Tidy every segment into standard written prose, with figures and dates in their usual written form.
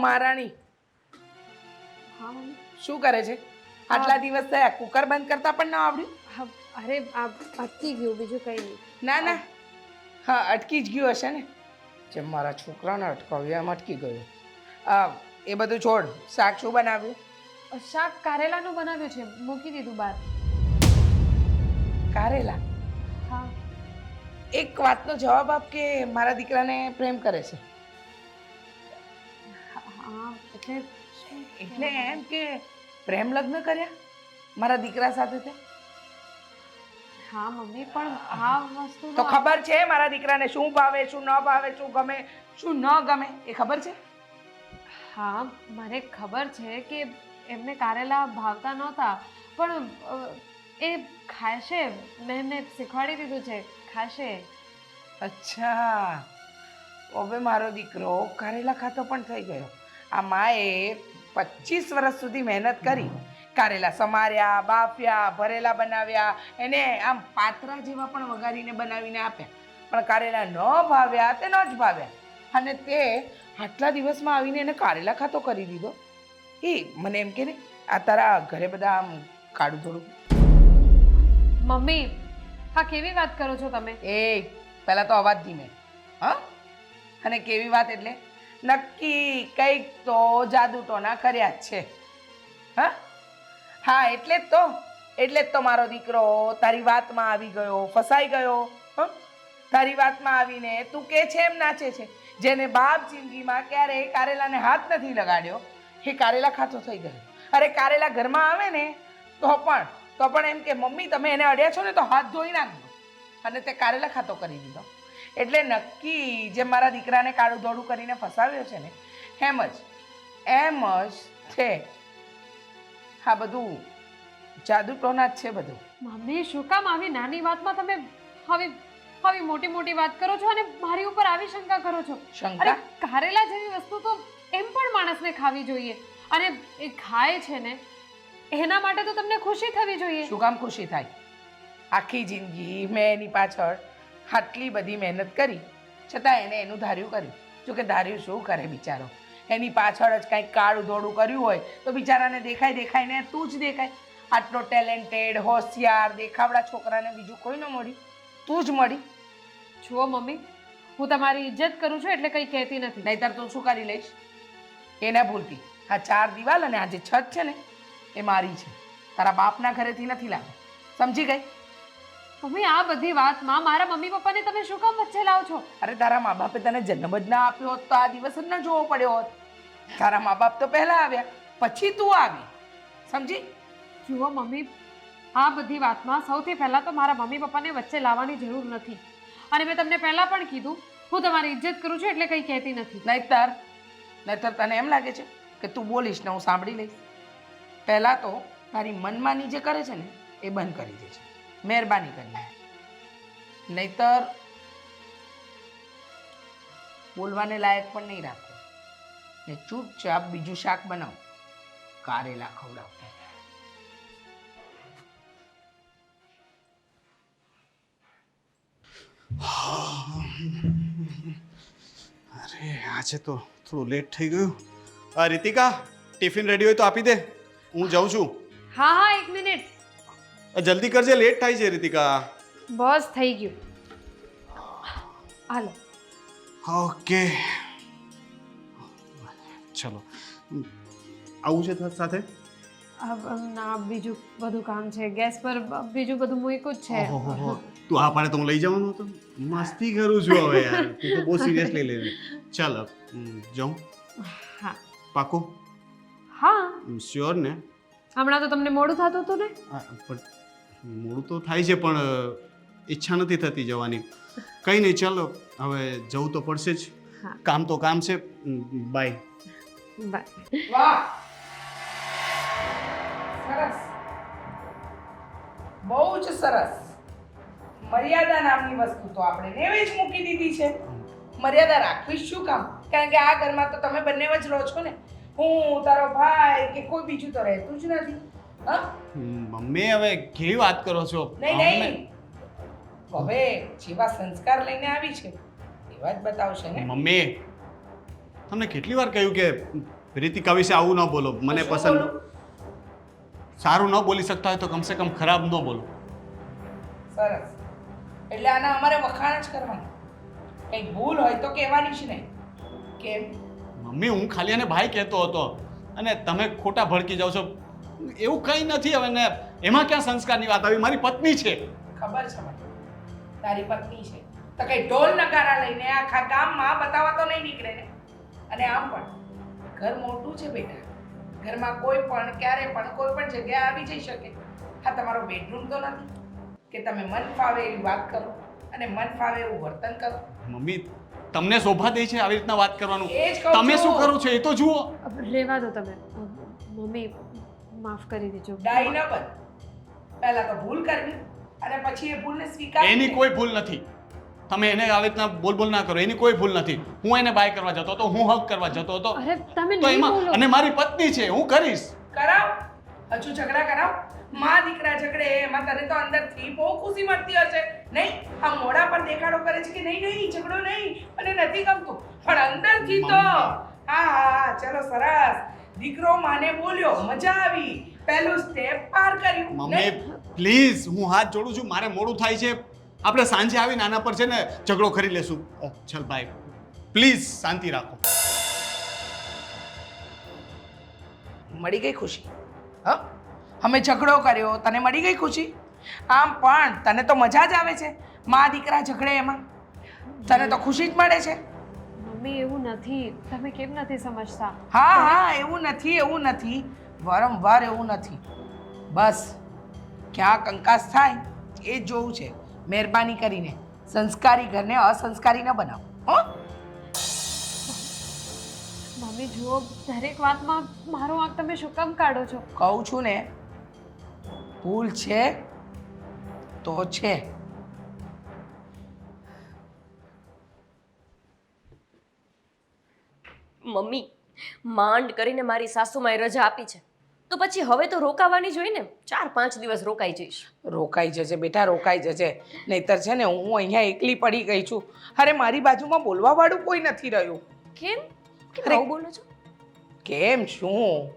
મહારાણી, હા મમ્મી. શું કરે છે? આટલા દિવસ થયા કુકર બંધ કરતા પણ ન આવડ્યું? હા, અરે આ અટકી ગયું, બીજું કંઈ નહીં. ના ના, હા અટકી જ ગયું હશે ને, જેમ મારા છોકરાને અટકાવ્યું એમ અટકી ગયું. એ બધું છોડ, શાક શું બનાવ્યું? શાક કારેલાનું બનાવ્યું છે, મૂકી દીધું બહાર. કારેલા? હા. એક વાતનો જવાબ આપ કે મારા દીકરાને પ્રેમ કરે છે. હા એટલે શું? એટલે એમ કે પ્રેમ લગ્ન કર્યા મારા દીકરા સાથે તે? હા મમ્મી, પણ આ વસ્તુ તો ખબર છે મારા દીકરાને શું ભાવે, શું ન ભાવે, શું ગમે, શું ન ગમે, એ ખબર છે? હા, મને ખબર છે કે એમને કારેલા ભાવતા નહોતા, પણ એ ખાશે. મેં એમને શીખવાડી દીધું છે, ખાશે. અચ્છા, હવે મારો દીકરો કારેલા ખાતો પણ થઈ ગયો. આ માએ 25 વર્ષ સુધી મહેનત કરી, કારેલા સમાર્યા, બાફ્યા, ભરેલા બનાવ્યા, એને આમ પાત્રા જેવા પણ વઘારીને બનાવીને આપ્યા, પણ કારેલા ન ભાવ્યા તે ન જ ભાવ્યા. અને તે આટલા દિવસમાં આવીને એને કારેલા ખાતો કરી દીધો. એ મને એમ કે ને, આ તારા ઘરે બધા આમ કાળું થોડું? મમ્મી, હા કેવી વાત કરો છો તમે? એ પહેલા તો અવાજ ધીમે. હા, અને કેવી વાત એટલે નક્કી કંઈક તો જાદુ ટોના કર્યા જ છે. હા હા, એટલે જ તો મારો દીકરો તારી વાતમાં આવી ગયો, ફસાઈ ગયો. હ, તારી વાતમાં આવીને તું કે છે એમ નાચે છે. જેને બાપ જિંદગીમાં ક્યારેય કારેલાને હાથ નથી લગાડ્યો, એ કારેલા ખાતો થઈ ગયો. અરે કારેલા ઘરમાં આવે ને તો પણ એમ કે મમ્મી તમે એને અડ્યા છો ને તો હાથ ધોઈ નાખજો, અને તે કારેલા ખાતો કરી દીધો. એટલે નક્કી જે મારા દીકરાને કાળું ધોળું કરીને ફસાવ્યો છે ને, એમ જ છે. હા, બધું જાદુ ટોના જ છે બધું. મમ્મી, શું કામ આવી નાની વાતમાં તમે આવી મોટી મોટી વાત કરો છો અને મારી ઉપર આવી શંકા કરો છો? શંકા? અરે કારેલા જેવી વસ્તુ તો એમ પણ માણસને ખાવી જોઈએ, અને એ ખાય છે ને એના માટે તો તમને ખુશી થવી જોઈએ. શું કામ ખુશી થાય? આખી જિંદગી મેં એની પાછળ આટલી બધી મહેનત કરી, છતાં એને એનું ધાર્યું કર્યું. જો કે ધાર્યું શું કરે બિચારો, એની પાછળ જ કંઈક કાળું ધોળું કર્યું હોય તો બિચારાને દેખાય તું જ દેખાય. આટલો ટેલેન્ટેડ, હોશિયાર, દેખાવડા છોકરાને બીજું કોઈ ન મળ્યું, તું જ મળી. જુઓ મમ્મી, હું તમારી ઇજ્જત કરું છું એટલે કંઈ કહેતી નથી. નહીંતર તું શું કરી લઈશ? એ ના ભૂલતી, આ 4 દિવાલ અને આ જે છત છે ને એ મારી છે, તારા બાપના ઘરેથી નથી લાવી. સમજી ગઈ? મમ્મી, આ બધી વાતમાં મારા મમ્મી પપ્પાને તમે શું કામ વચ્ચે લાવો છો? અરે તારા મા બાપે તને જન્મ જ ના આપ્યો હોત તો આ દિવસ જ ન જોવો પડ્યો હોત. તારા મા બાપ તો પહેલા આવ્યા, પછી તું આવી. સમજી? જુઓ મમ્મી, આ બધી વાતમાં સૌથી પહેલા તો મારા મમ્મી પપ્પાને વચ્ચે લાવવાની જરૂર નથી, અને મેં તમને પહેલા પણ કીધું હું તમારી ઇજ્જત કરું છું એટલે કંઈ કહેતી નથી. નહીંતર તને એમ લાગે છે કે તું બોલીશ ને હું સાંભળી લઈશ? પહેલા તો તારી મનમાની જે કરે છે ને એ બંધ કરી દે છે, મહેરબાની કરીને. નહીંતર બોલવાને લાયક પણ નહીં રાખો ને ચૂપચાપ બીજું શાક બનાવ, કારેલા ખવડાવ. અરે આજે તો થોડું લેટ થઈ ગયું. રીતિકા, ટિફિન રેડી હોય તો આપી દે, હું જાઉં છું. હા હા, 1 મિનિટ. જલ્દી કરજે, લેટ થાય છે રીતિકા. બસ થઈ ગયું, હાલો. ઓકે, ચલો. આવું છે તાર સાથે? ના, બીજું બધું કામ છે, ગેસ પર બીજું બધું મૂક્યું જ છે. ઓહો, તું આ પાડે તો હું લઈ જવાનો હતો. મસ્તી કરું છું હવે યાર, તું તો બહુ સિરિયસલી લઈ લે. ચાલ જાઉં? હા. પાકું? હા. શ્યોર ને? હમણાં તો તમને મોડું થતું હતું ને? પણ મોડું તો થાય છે, પણ ઈચ્છા નથી થતી જવાની. કંઈ નહીં, ચાલો હવે જવું તો પડશે જ. કામ તો કામ છે. બાય. બાય. વાહ, સરસ, બહુ જ સરસ. મર્યાદા નામની વસ્તુ તો આપણે નેવે જ મૂકી દીધી છે. મર્યાદા રાખવી શું કામ? કારણ કે આ ઘરમાં તો તમે બંને જ રહો છો ને. હું, તારો ભાઈ કે કોઈ બીજું તો રહેતું જ નથી. હા મમ્મી, હવે કેવી વાત કરો છો? નહીં, હવે જેવા સંસ્કાર લઈને આવી છે એવા જ બતાવશે ને. મમ્મી, તમને કેટલી વાર કહ્યું કે રીતિકા વિશે આવું ન બોલો, મને તો શું પસંદ બોલું? સારું ન બોલી શકતા હોય તો કમસે કમ ખરાબ ન બોલો. સરસ. એટલે આના અમારે વખાણ જ કરવાના. કંઈક ભૂલ હોય તો કહેવાની જ નહીં. કેમ? મમ્મી, હું ખાલી એને ભાઈ કહેતો હતો અને તમે ખોટા ભડકી જાઓ છો. એવું કંઈ નથી હવે ને. એમાં ક્યાં સંસ્કારની વાત આવી? મારી પત્ની છે. ખબર છે મને. તારી પત્ની છે તો કઈ ઢોલ નગારા લઈને આખા ગામમાં બતાવવા તો નહીં નીકળે ને. અને આમ પણ ઘર મોટું છે બેટા. ઘરમાં કોઈ પણ ક્યારે પણ કોઈ પણ જગ્યાએ આવી જઈ શકે. હા, તમારો બેડરૂમ તો નથી કે તમે મન ફાવે એવી વાત કરો અને મન ફાવે એવું વર્તન કરો. મમ્મી, તમને શોભા દે છે આવી રીતના વાત કરવાનું? એ જ કહું તમે છું. શું કરો છો એ તો જુઓ. રહેવા દો તમે. મમ્મી માફ કરી દેજો. ડાઈ ન બન. પહેલા તો ભૂલ કરવી અને પછી એ ભૂલને સ્વીકારવી. એની કોઈ ભૂલ નથી. તમે એને આવી રીતના બોલ ના કરો. એની કોઈ ભૂલ નથી. હું એને બાય કરવા જતો હતો, હું હક કરવા જતો હતો. અરે તમે તો નહીં એમાં બોલો. અને મારી પત્ની છે, હું કરીશ. કરાવ. હજુ ઝઘડા કરાવ. માં દીકરા ઝઘડે એમાં તને તો અંદરથી બહુ ખુશી મળતી હશે નહીં? આ મોઢા પર દેખાડો કરે છે કે નહીં ઝઘડો નહીં, મને નથી ગમતું, પણ અંદરથી તો હા ચલો સરસ. દીકરો માને બોલ્યો, મજા આવી, પહેલું સ્ટેપ પાર કર્યું. મમ્મી નહીં? પ્લીઝ, હું હાથ જોડું છું. મારે મોડું થાય છે. આપણે સાંજે આવીને આના પર છે ને ઝઘડો કરી લેશું. ચલ બાય. પ્લીઝ શાંતિ રાખો. મળી ગઈ ખુશી? હા, અમે ઝઘડો કર્યો, તને મળી ગઈ ખુશી? આમ પણ તને તો મજા જ આવે છે માં દીકરા ઝઘડે એમાં. તને તો ખુશી જ મળે છે. મમ્મી એવું નથી. તમે કેમ નથી સમજતા? હા, એવું નથી, વારંવાર એવું નથી. બસ ક્યાં કંકાસ થાય એ જ જોવું છે. મહેરબાની કરીને સંસ્કારી ઘરને અસંસ્કારી ન બનાવો. હો? મમ્મી જુઓ, દરેક વાતમાં મારો વાંક તમે શું કામ કાઢો છો? કહું છું ને, ભૂલ છે તો છે. મમ્મી, માંડ કરીને મારી સાસુમાએ રજા આપી છે તો પછી હવે તો રોકાવાની જ હોય ને. 4-5 દિવસ રોકાઈ જઈશ. રોકાઈ જજે બેટા, રોકાઈ જજે. નહીતર છે ને હું અહીંયા એકલી પડી ગઈ છું. અરે મારી બાજુમાં બોલવા વાળું કોઈ નથી રહ્યું. કેમ કેમ અરે, આવું બોલો છો? કેમ શું?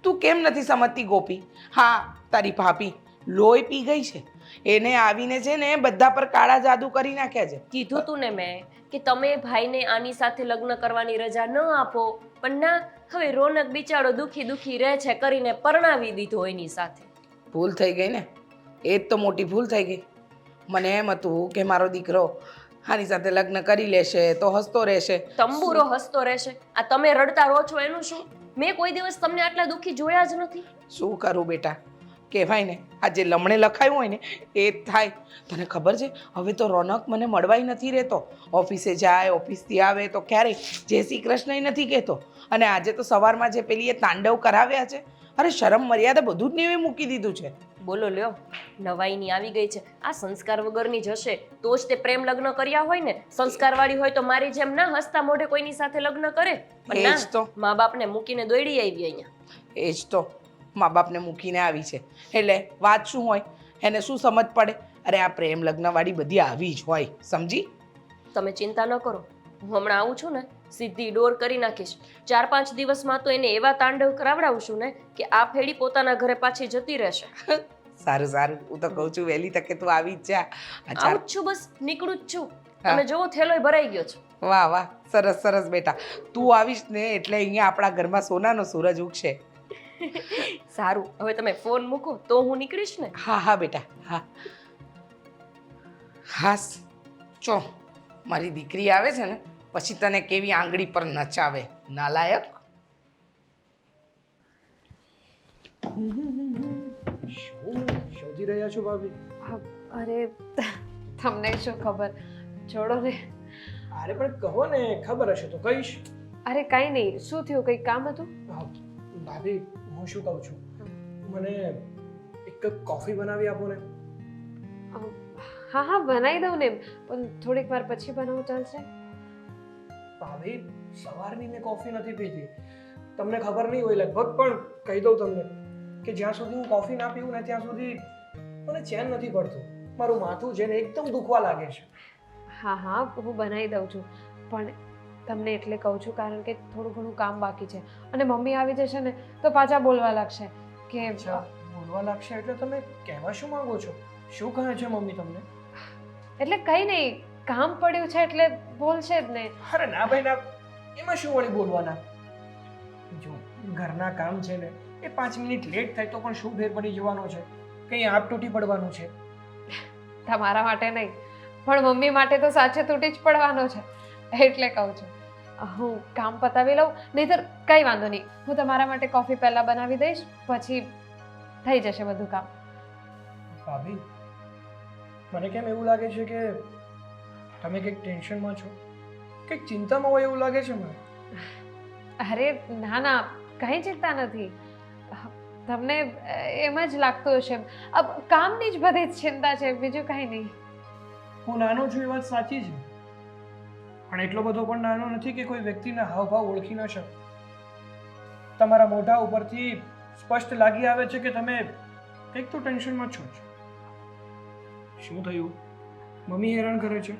તું કેમ નથી સમજતી ગોપી? હા, તારી ભાભી લોહી પી ગઈ છે. એને આવીને છે ને બધા પર કાળા જાદુ કરી નાખ્યા છે. કીધું તું ને મેં કે તમે ભાઈને આની સાથે લગ્ન કરવાની રજા ન આપો, પણ ના, હવે રોનક બિચારો દુખી રહે છે કરીને પરણાવી દીધો એની સાથે. ભૂલ થઈ ગઈ ને, એ જ તો મોટી ભૂલ થઈ ગઈ. મને એમ હતું કે મારો દીકરો આની સાથે લગ્ન કરી લેશે તો હસતો રહેશે. તંબુરો હસતો રહેશે. આ તમે રડતા રહો છો એનું શું? મેં કોઈ દિવસ તમને આટલા દુખી જોયા જ નથી. શું કરું બેટા? કહેવાય ને, આ જે લમણે લખાયું હોય ને એ જ થાય. તને ખબર છે, હવે તો રોનક મને મળવાય નથી રહેતો. ઓફિસે જાય, ઓફિસથી આવે તો ક્યારેય જય શ્રી કૃષ્ણ નથી કહેતો. અને આજે તો સવારમાં જે પેલી એ તાંડવ કરાવ્યા છે, અરે શરમ મર્યાદા બધું જ નહીં મૂકી દીધું છે. બોલો લ્યો, નવાઈની આવી ગઈ છે. આ સંસ્કાર વગરની જ હશે તો જ તે પ્રેમ લગ્ન કર્યા હોય ને. સંસ્કારવાળી હોય તો મારી જેમ ના હસતા મોઢે કોઈની સાથે લગ્ન કરે. પણ એ જ તો. ના, મા બાપને મૂકીને દોડી આવી અહીંયા. એ જ તો, મા બાપને મૂકીને આવી છે એટલે વાત શું હોય? એને શું સમજ પડે? અરે આ પ્રેમ લગ્નવાળી બધી આવી જ હોય, સમજી? તમે ચિંતા ન કરો, હું હમણાં આવું છું ને સીધી ડોર કરી નાખીશ. 4-5 દિવસમાં તો એને એવા તાંડવ કરાવડાવશું ને કે આ ફેડી પોતાના ઘરે પાછી જતી રહેશે. સારું, હું તો કહું છું વહેલી તકે તું આવી જ જા. આવું જ છું, બસ નીકળું જ છું. તમે જોવો થેલોય ભરાઈ ગયો છે. વાહ, સરસ બેટા. તું આવીશ ને એટલે અહીંયા આપણા ઘરમાં સોનાનો સૂરજ ઉગશે. સારું, હવે તમે ફોન મૂકો તો હું નીકળીશ ને. હા બેટા, હા. હાસ, ચો મારી દીકરી આવે છે ને પછી તને કેવી આંગળી પર નચાવે, નાલાયક. શું શોધી રહ્યા છો ભાભી? અરે તમને શું ખબર, છોડો ને. અરે પણ કહો ને, ખબર હશે તો કહીશ. અરે કાંઈ નહીં. શું થયું? કંઈક કામ હતું? ભાભી, હું શું કહું છું, મને એક કપ કોફી બનાવી આપો ને. હા બનાવી દઉં ને, પણ થોડીક વાર પછી બનાવું ચાલશે? ભાભી, સવારની મેં કોફી નથી પીધી. તમને ખબર નહીં હોય લગભગ, પણ કહી દઉં તમને કે જ્યાં સુધી હું કોફી ના પીવું ને ત્યાં સુધી મને ચેન નથી પડતું. મારું માથું છે ને એકદમ દુખવા લાગે છે. હા હું બનાવી દઉં છું, પણ તમને એટલે કહું છું કારણ કે થોડું ઘણું કામ બાકી છે અને મમ્મી આવી જશે ને તો પાછા બોલવા લાગશે કે અચ્છા બોલવા લાગશે એટલે તમે કહેવા શું માંગો છો? શું કહે છે મમ્મી તમને? એટલે કંઈ નહીં, કામ પડ્યું છે એટલે બોલશે જ ને. અરે ના ભાઈ ના, એમાં શું વળી બોલવાના? જો ઘરના કામ છે ને એ 5 મિનિટ લેટ થાય તો પણ શું ફેર પડી જવાનો છે? કંઈ આપ તૂટી પડવાનું છે? તમારા માટે નહીં પણ મમ્મી માટે તો સાચે તૂટી જ પડવાનો છે એટલે કહું છું. હું કામ પતાવી લઉં, નહીંતર કંઈ વાંધો નહીં, હું તમારા માટે કોફી પહેલાં બનાવી દઈશ, પછી થઈ જશે બધું કામ. ભાભી મને કેમ એવું લાગે છે કે તમે કંઈક ટેન્શનમાં છો, કંઈક ચિંતામાં હોય એવું લાગે છે મને. અરે ના ના, કંઈ ચિંતા નથી. તમને એમ જ લાગતું હશે. કામની જ બધી જ ચિંતા છે, બીજું કંઈ નહીં. હું નાનો છું એ વાત સાચી છે, પણ એટલો બધો પણ નાનો નથી કે કોઈ વ્યક્તિના હાવભાવ ઓળખી ન શકે. તમારા મોઢા ઉપરથી સ્પષ્ટ લાગી આવે છે કે તમે કંઈક તો ટેન્શનમાં છો જ. શું થયું? મમ્મી હેરાન કરે છે?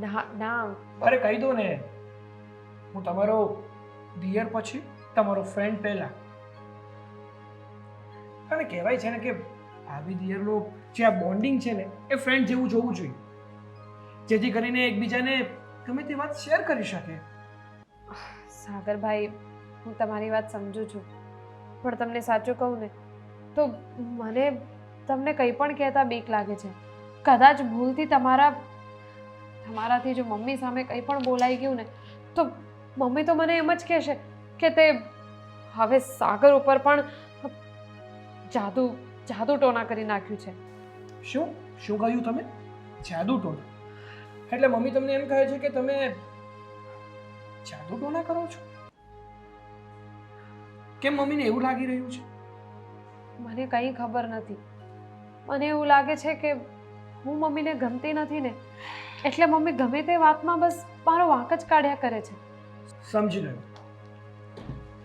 ના ના, અરે કહી દો ને, હું તમારો દિયર પછી તમારો ફ્રેન્ડ પહેલા. અને કહેવાય છે ને કે આવી દિયરનો જે આ બોન્ડિંગ છે ને એ ફ્રેન્ડ જેવું જોવું જોઈએ, જેથી કરીને એકબીજાને ગમે તે વાત શેર કરી શકે. સાગરભાઈ, હું તમારી વાત સમજુ છું, પણ તમને સાચું કહું ને તો મને તમને કંઈ પણ કહેતા બીક લાગે છે. કદાચ ભૂલથી તમારાથી જો મમ્મી સામે કંઈ પણ બોલાઈ ગયું ને તો મમ્મી તો મને એમ જ કહેશે કે તે હવે સાગર ઉપર પણ જાદુ ટોના કરી નાખ્યું છે. શું શું કહ્યું તમે? જાદુ ટોના? એટલે મમ્મી તમને એમ કહે છે કે તમે જાદુ ટોના કરો છો? કેમ મમ્મીને એવું લાગી રહ્યું છે? મને કંઈ ખબર નથી. મને એવું લાગે છે કે હું મમ્મીને ગમતી નથી ને એટલે મમ્મી ગમે તે વાતમાં બસ મારો વાંક જ કાઢ્યા કરે છે. સમજી ગયો.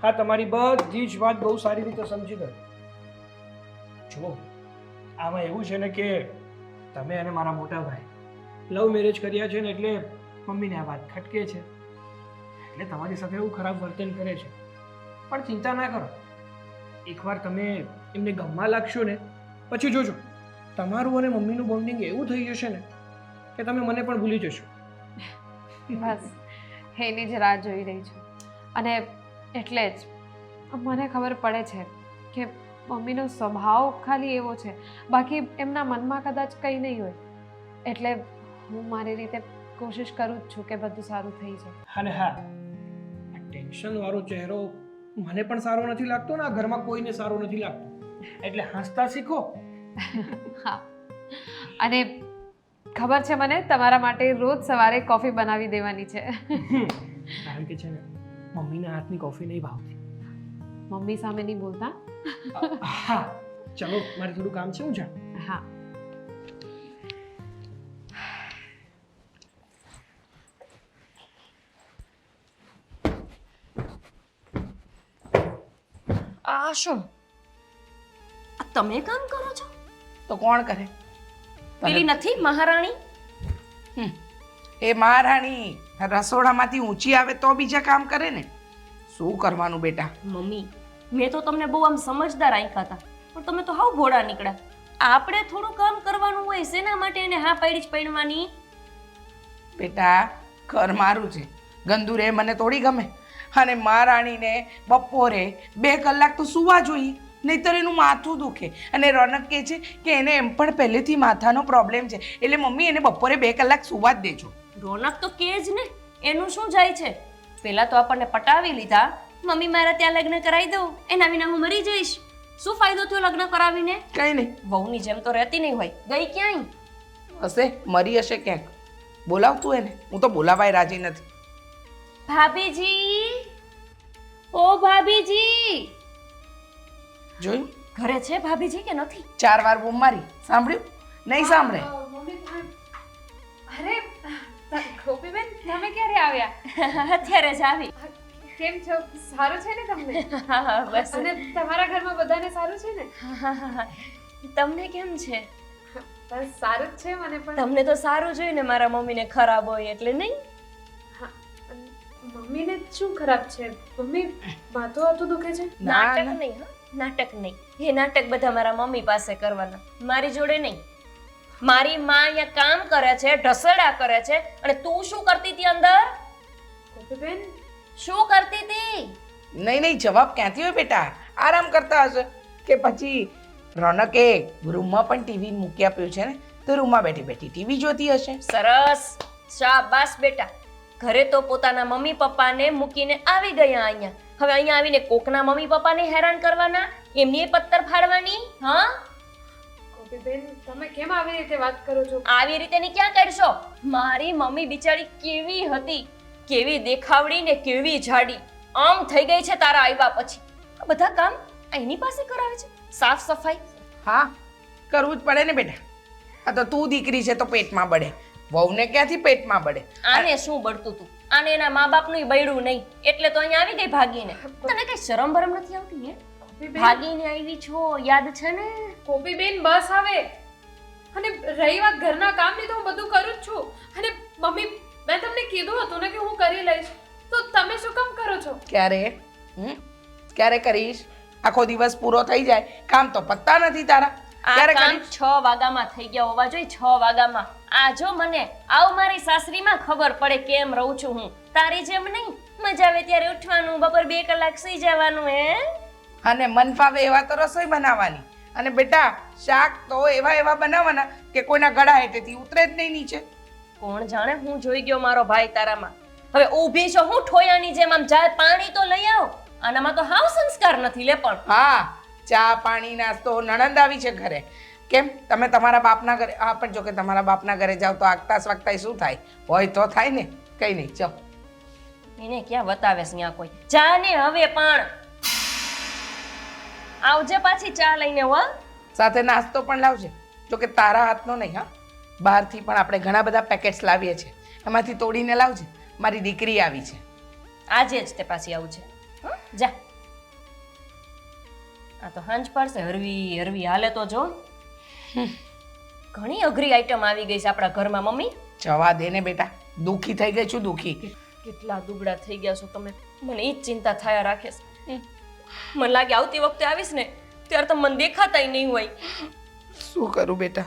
હા, તમારી બધી જ વાત બહુ સારી રીતે સમજી ગયો. જો આમાં એવું છે ને કે તમે અને મારા મોટા ભાઈ લવ મેરેજ કર્યા છે ને એટલે મમ્મીને આ વાત ખટકે છે એટલે તમારી સાથે એવું ખરાબ વર્તન કરે છે. પણ ચિંતા ના કરો, એકવાર તમે એમને ગમવા લાગશો ને પછી જોજો તમારું અને મમ્મીનું બોન્ડિંગ એવું થઈ જશે ને કે તમે મને પણ ભૂલી જશો. બસ એની જ રાહ જોઈ રહી છું. અને એટલે જ મને ખબર પડે છે કે મમ્મીનો સ્વભાવ ખાલી એવો છે, બાકી એમના મનમાં કદાચ કંઈ નહીં હોય. એટલે હું મારી રીતે કોશિશ કરું જ છું કે બધું સારું થઈ જાય. અને હા, આ ટેન્શન વાળો ચહેરો મને પણ સારો નથી લાગતો ને આ ઘરમાં કોઈને સારો નથી લાગતો. એટલે હસતા શીખો. હા, અને ખબર છે મને તમારા માટે રોજ સવારે કોફી બનાવી દેવાની છે. કારણ કે છે ને મમ્મીના હાથની કોફી નહીં ભાવતી. મમ્મી સામે નહીં બોલતા. હા, ચલો મારે થોડું કામ છે, હું જાઉં. હા. આ શું? આ તમે કામ કરો છો? તો કોણ કરે? પેલી નથી મહારાણી? એ મહારાણી રસોડામાંથી ઊંચી આવે તો બીજા કામ કરે ને. શું કરવાનું બેટા? મમ્મી, મેં તો તમને બહુ આમ સમજદાર આંક્યા હતા, પણ તમે તો હાવ ભોળા નીકળ્યા. આપણે થોડું કામ કરવાનું હોય, શેના માટે એને હા પાડી જ પડવાની? બેટા ઘર મારું છે, ગંદુ રે મને થોડી ગમે. અને મહારાણીને બપોરે 2 કલાક તો સુવા જોઈએ, નહીંતર એનું માથું દુખે. અને રોનક કહે છે કે એને એમ પણ પહેલેથી માથાનો પ્રોબ્લેમ છે, એટલે મમ્મી એને બપોરે 2 કલાક સુવા જ દેજો. રોનક તો કે જ ને, એનું શું જાય છે? પહેલા તો આપણને પટાવી લીધા, મમ્મી મારા ત્યાં લગ્ન કરાવી દઉં, એના વિના હું મરી જઈશ. શું ફાયદો થયો લગ્ન કરાવીને? કંઈ નહીં. વહુની જેમ તો રહેતી નહીં હોય. ગઈ ક્યાંય? હશે, મરી હશે ક્યાંક. બોલાવતું એને, હું તો બોલાવાય રાજી નથી. ભાભીજી, ઓ ભાભીજી! જોયું? ઘરે છે ભાભીજી કે નથી? 4 વાર બૂમ મારી, સાંભળ્યું? નહીં સાંભળે. અરે ગોપીબેન, તમે ક્યારે આવ્યા? અત્યારે જ આવી. કેમ છો? સારું છે ને તમને? બસ. અને તમારા ઘરમાં બધાને સારું છે ને? તમને કેમ છે? બસ સારું જ છે મને પણ. તમને તો સારું જોઈએ ને મારા મમ્મીને ખરાબ હોય એટલે નહીં. મમ્મીને શું ખરાબ છે? મમ્મી માથું હાથું દુખે છે? નાટક નહીં હા, નાટક નહીં. એ નાટક બધા મારા મમ્મી પાસે કરવાના, મારી જોડે નહીં. મારી માં અહીંયા કામ કરે છે, ઢસડા કરે છે, અને તું શું કરતી હતી અંદર? ગોપીબેન, શું કરતી હતી? નહીં જવાબ ક્યાંથી હોય બેટા? આરામ કરતા હશે કે પછી રોનકે રૂમમાં પણ ટીવી મૂકી આપ્યું છે ને, તો રૂમમાં બેઠી બેઠી ટીવી જોતી હશે. સરસ, શાબાશ બેટા. ઘરે તો પોતાના મમ્મી પપ્પાને મૂકીને આવી ગયા અહીંયા. હવે અહીંયા આવીને કોકના મમ્મી પપ્પાને હેરાન કરવાના, એમની પત્તર ફાડવાની. હા, ગોપીબેન તમે કેમ આવી રીતે વાત કરો છો? આવી રીતે ની ક્યાં કરશો? મારી મમ્મી બિચારી કેવી હતી, કેવી દેખાવડી ને કેવી જાડી, આમ થઈ ગઈ છે તારા આવ્યા પછી. આ બધા કામ એની પાસે કરાવે છે, સાફ સફાઈ. હા, કરવું જ પડે ને બેટા. આ તો તું દીકરી છે તો પેટમાં બળે, વહુને ક્યાંથી પેટમાં બળે? આને શું બળતું તું? આને એના મા બાપનું બૈડું નહીં એટલે તો અહીંયા આવી ગઈ ભાગીને. તને કઈ શરમ ભરમ નથી આવતી હે? ભાગીને આવી છો, યાદ છે ને? ગોપીબેન બસ હવે. અને રહી વાત ઘરના કામની તો હું બધું કરું જ છું. અને મમ્મી મેં તમને કીધું હતું ને કે હું કરી લઈશ, તો તમે શું કામ કરો છો? ક્યારે ક્યારે કરીશ? આખો દિવસ પૂરો થઈ જાય, કામ તો પત્તા નથી તારા. આ ક્યારે કામ કરીશ? 6 વાગ્યામાં થઈ ગયા હોવા જોઈએ. 6 વાગ્યામાં આ જો મને આવ મારી સાસરીમાં ખબર પડે કેમ રહું છું હું. તારી જેમ નહીં, મજા આવે ત્યારે ઉઠવાનું, બપોર 2 કલાક સુઈ જવાનું. હે અને મન ફાવે એવા તો રસોઈ બનાવવાની. અને બેટા શાક તો એવા બનાવવાના કે કોઈના ગળા હેઠેથી ઉતરે જ નહીં નીચે. કોણ જાણે હું જોઈ ગયો મારો ભાઈ તારામાં. હવે ઊભી છો હું ઠોયાની જેમ, આમ જાય પાણી તો લઈ આવ. આનામાં તો હાવ સંસ્કાર નથી લે. પણ હા, ચા પાણી નાસ્તો, નણંદ આવી છે ઘરે. કેમ તમે તમારા બાપના ઘરે? હા, પણ જો કે તમારા બાપના ઘરે જાવ તો આગતા સ્વાગતા શું થાય? હોય તો થાય ને, કઈ નહીં. ચાલ એને ક્યાં બતાવે છે ત્યાં કોઈ? જા ને હવે પણ આવજે પાછી ચા લઈને. હો, સાથે નાસ્તો પણ લાવજે. જો કે તારા હાથનો નહીં. હા, બહારથી પણ આપણે ઘણા બધા પેકેટ્સ લાવીએ છીએ, એમાંથી તોડીને લાવજે. મારી દીકરી આવી છે. આજે જ તે પાછી આવજે. હં? જા. આ તો હાંજ પડશે. હરવી હરવી હાલે તો જો. ઘણી અઘરી આઈટમ આવી ગઈ છે આપણા ઘરમાં. મમ્મી જવા દે ને બેટા, દુઃખી થઈ ગઈ છું. દુઃખી કેટલા દુબળા થઈ ગયા છો તમે. મને ઈ જ ચિંતા થયા રાખે છે. મને લાગે આવતી વખતે આવીશ ને ત્યારે તો મને દેખાતાય નહીં હોય. શું કરું બેટા?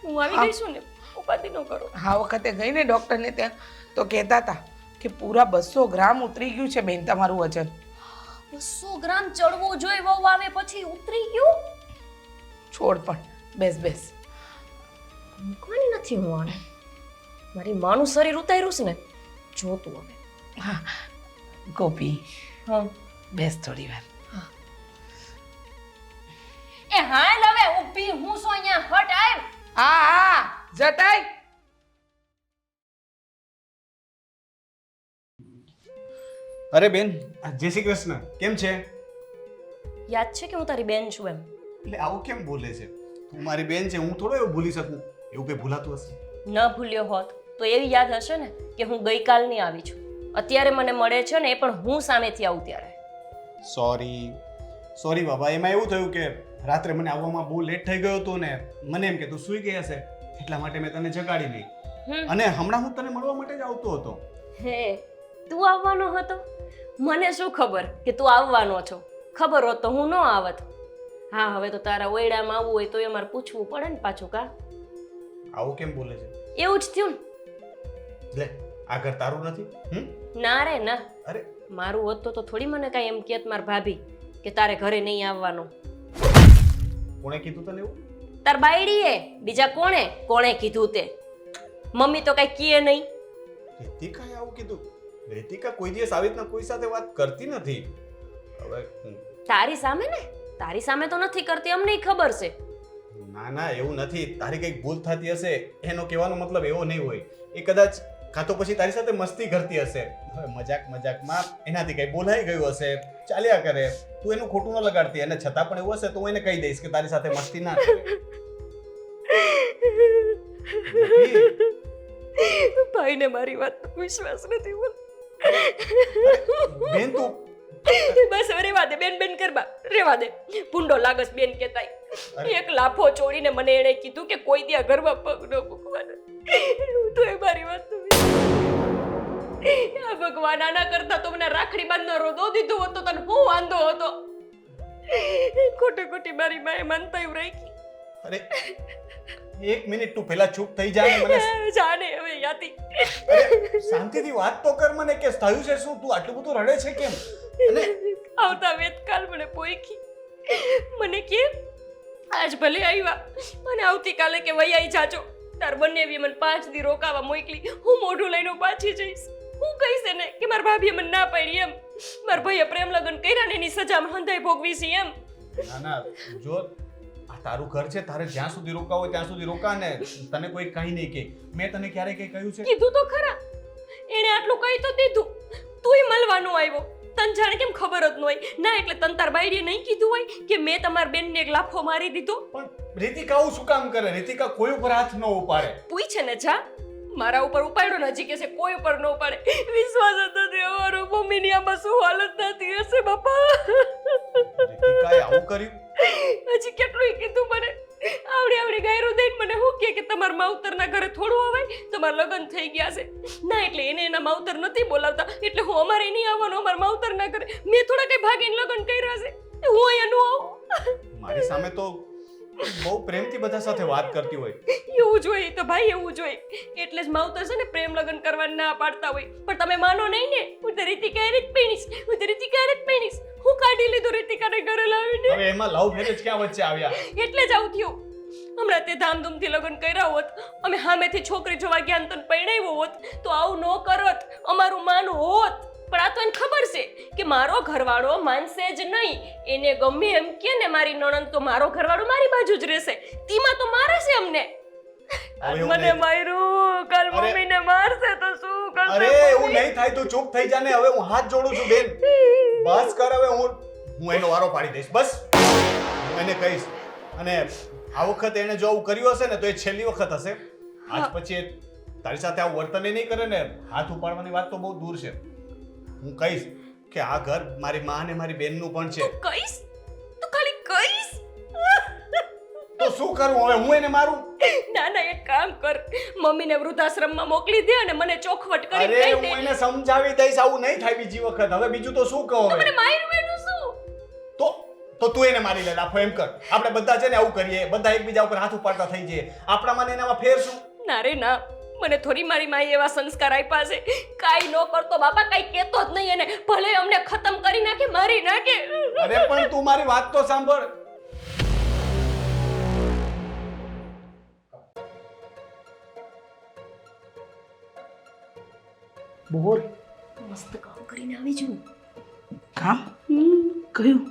હું આવી ગઈ છું ને, ઉપાધિ ન કરો. આ વખતે ગઈ ને ડૉક્ટરને ત્યાં તો કહેતા હતા કે પૂરા 200 ગ્રામ ઉતરી ગયું છે બેન તમારું વજન. 200 ગ્રામ ચડવું જોઈએ વહુ આવે પછી ઉતરી ગયું. છોડ પણ બેસ. મૂકવાની નથી હું આને. મારી માનું શરીર ઉતાર્યું છે ને, જોતું હવે. હા ગોપી, હા બેસ થોડી વાર. એ હાલ હવે ઊભી હું છું અહીંયા. હટ આવ. હા જટાઈ. અરે બેન, જય શ્રી કૃષ્ણ. કેમ છે? યાદ છે કે હું તારી બેન છું એમ? એટલે આવું કેમ બોલે છે? તું મારી બેન છે, હું થોડો એવું ભૂલી શકું. એવું કઈ ભૂલાતું હશે? ન ભૂલ્યો હોત તો એવી યાદ હશે ને કે હું ગઈકાલની આવી છું. અત્યારે મને મળે છે ને એ પણ હું સામેથી આવું ત્યારે. સોરી બાબા. એમાં એવું થયું કે રાત્રે મને આવવામાં બહુ લેટ થઈ ગયો હતો ને મને એમ કે તું સૂઈ ગઈ હશે, એટલા માટે મેં તને જગાડી નહીં. અને હમણાં હું તને મળવા માટે જ આવતો હતો. હે, તું આવવાનો હતો? મને શું ખબર કે તું આવવાનો છો. ખબર હોત તો હું ન આવત. હા, હવે તો તારા ઓયડામાં આવવું હોય તો એ મારે પૂછવું પડે ને પાછું. કા આવું કેમ બોલે છે? એવું જ થયું લે, આ ઘર તારું નથી? ના રે ના. અરે મારું હોત તો થોડી મને કાંઈ એમ કહેત માર ભાભી કે તારે ઘરે નહીં આવવાનું. કોણે કીધું તને એવું? તાર બાયડીએ. બીજા કોણે કીધું તે? મમ્મી તો કાંઈ કહે નહીં. રીતિકાએ આવું કીધું? રીતિકા કોઈ દિવસ આવી રીતના કોઈ સાથે વાત કરતી નથી. હવે તારી સામે ને? તારી સામે તો નથી કરતી, અમને ખબર છે. ના એવું નથી. તારી કઈક ભૂલ થતી હશે, એનો કહેવાનો મતલબ એવો નહીં હોય. એ કદાચ કાં તો પછી તારી સાથે મસ્તી કરતી હશે. હવે મજાકમાં એનાથી કઈ બોલાઈ ગયું હશે, ચાલ્યા કરે. તું એનું ખોટું ન લગાડતી, અને છતાં પણ એવું હશે તો હું એને કહી દઈશ કે તારી સાથે મસ્તી ના કરે. ભાઈને મારી વાત વિશ્વાસ નથી. બેન તું બસ રેવા દે બેન. કરવા રેવા દે. ભૂંડો લાગસ બેન કેતાય. એક લાફો ચોરીને મને એણે કીધું કે કોઈ ત્યાં ઘરમાં પગ ન મૂકવાનો. હું તો એ મારી વાત તો આ ભગવાન આના કરતા તો મને રાખડી બાંધનો રોદો દીધો હોત તો તને બહુ વાંધો હતો. ખોટી મારી માએ માનતા એવું રાખી. અરે એક મિનિટ તું પહેલા ચૂપ થઈ જા ને મને જાને હવે યાતી. અરે શાંતિથી વાત તો કર મને કે થયું છે શું? તું આટલું બધું રડે છે કેમ? અને આવતા વેતકાલ મને પોઈખી. મને કે આજ ભલે આવ્યા અને આવતીકાલે કે વઈ આવી જાજો. તાર બંને બી મને 5 દી રોકાવા મોકલી. હું મોઢું લઈને પાછી જઈશ. હું કહીશ એને કે મારા ભાભીએ મને ના પાડી એમ. મારા ભાઈએ પ્રેમ લગ્ન કર્યા ને એની સજા હંધાઈ ભોગવી છે એમ. ના જો આ તારું ઘર છે, તારે જ્યાં સુધી રોકાવું હોય ત્યાં સુધી રોકા ને તને કોઈ કંઈ નહીં કે. મેં તને ક્યારે કંઈ કહ્યું છે? કીધું તો ખરા. એણે આટલું કહી તો દીધું. તુંય મળવાનો આવ્યો. તને જાણે કેમ ખબર જ ન હોય? ના એટલે તન તાર બાયડીએ નહીં કીધું હોય કે મેં તમારા બેનને એક લાફો મારી દીધો? પણ રીતિકા આવું શું કામ કરે? રીતિકા કોઈ ઉપર હાથ ન ઉપાડે. પૂછે ને જા. મારા ઉપર ઉપાડ્યો ને હજી કે છે કોઈ ઉપર ન ઉપાડે. વિશ્વાસ હતો તે અમારો મમ્મીની આમાં શું હાલત થતી હશે બાપા. રીતિકાએ આવું કર્યું? હજી કેટલું કીધું મને. આવડી ગાયરું દઈને મને હું કે તમારા માવતરના ઘરે થોડું આવાય, તમારા લગ્ન થઈ ગયા છે. ના એટલે એને એના માવતર નથી બોલાવતા એટલે હું અમારે નહીં આવવાનું અમારા માવતરના ઘરે. મેં થોડા કઈ ભાગીને લગ્ન કર્યા છે. હું અહીંયા ન આવું. મારી સામે તો બહુ પ્રેમથી બધા સાથે વાત કરતી હોય. એવું જોઈએ તો ભાઈ એવું જોઈએ. એટલે જ માવતર છે ને પ્રેમ લગ્ન કરવા ના પાડતા હોય. પણ તમે માનો નહીં ને. હું તો રીતિકા જ પૈણીશ. હું કાઢી લીધું રીતિકાને ઘરે લાવીને. હવે એમાં લવ મેરેજ ક્યાં વચ્ચે આવ્યા? એટલે જ આવું થયું. હમણાં તે ધામધૂમથી લગ્ન કર્યા હોત, અમે સામેથી છોકરી જોવા ગયા ને તને પરણાવ્યો હોત તો આવું ન કરત, અમારું માન હોત. પણ આ તો એને ખબર છે કે મારો ઘરવાળો માનશે જ નહીં. એને ગમે એમ કે ને મારી નણંદ તો મારો ઘરવાળો મારી બાજુ જ રહેશે. તેમાં તો મારે છે અમને. મને માર્યું, કાલ મમ્મીને મારશે તો શું કરશે? અરે એવું નહીં થાય, તું ચૂપ થઈ જા ને. હવે હું હાથ જોડું છું બેન. બસ કર હવે. હું એનો વારો પાડી દઈશ. બસ હું એને કહીશ. અને આ વખત એને જો આવું કર્યું હશે ને તો એ છેલ્લી વખત હશે. આજ પછી તારી સાથે આવું વર્તન નહીં કરે ને. હાથ ઉપાડવાની વાત તો બહુ દૂર છે. હું કહીશ કે આ ઘર મારી માં અને મારી બેનનું પણ છે. કહીશ? તું ખાલી કહીશ? તો શું કરું હવે? હું એને મારું? ના એક કામ કર. મમ્મીને વૃદ્ધાશ્રમમાં મોકલી દે અને મને ચોખવટ કરી અરે કહી હું દે. એને સમજાવી દઈશ. આવું નહીં થાય બીજી વખત. હવે બીજું તો શું કહું? મને હવે માર્યું એનું શું? તો તું એને મારી લે. લાફો એમ કર. આપણે બધા છે ને આવું કરીએ. બધા એકબીજા ઉપર હાથ ઉપાડતા થઈ જઈએ. આપણામાં ને એનામાં ફેર શું? ના રે ના. મને થોડી મારી માએ એવા સંસ્કાર આપ્યા છે. કાઈ ન કરતો બાપા, કાઈ કહેતો જ નહીં એને. ભલે અમને ખતમ કરી નાખે, મારી નાખે. અરે પણ તું મારી વાત તો સાંભળ. બોલ. મસ્ત કામ કરીને આવી છું. કામ કયું?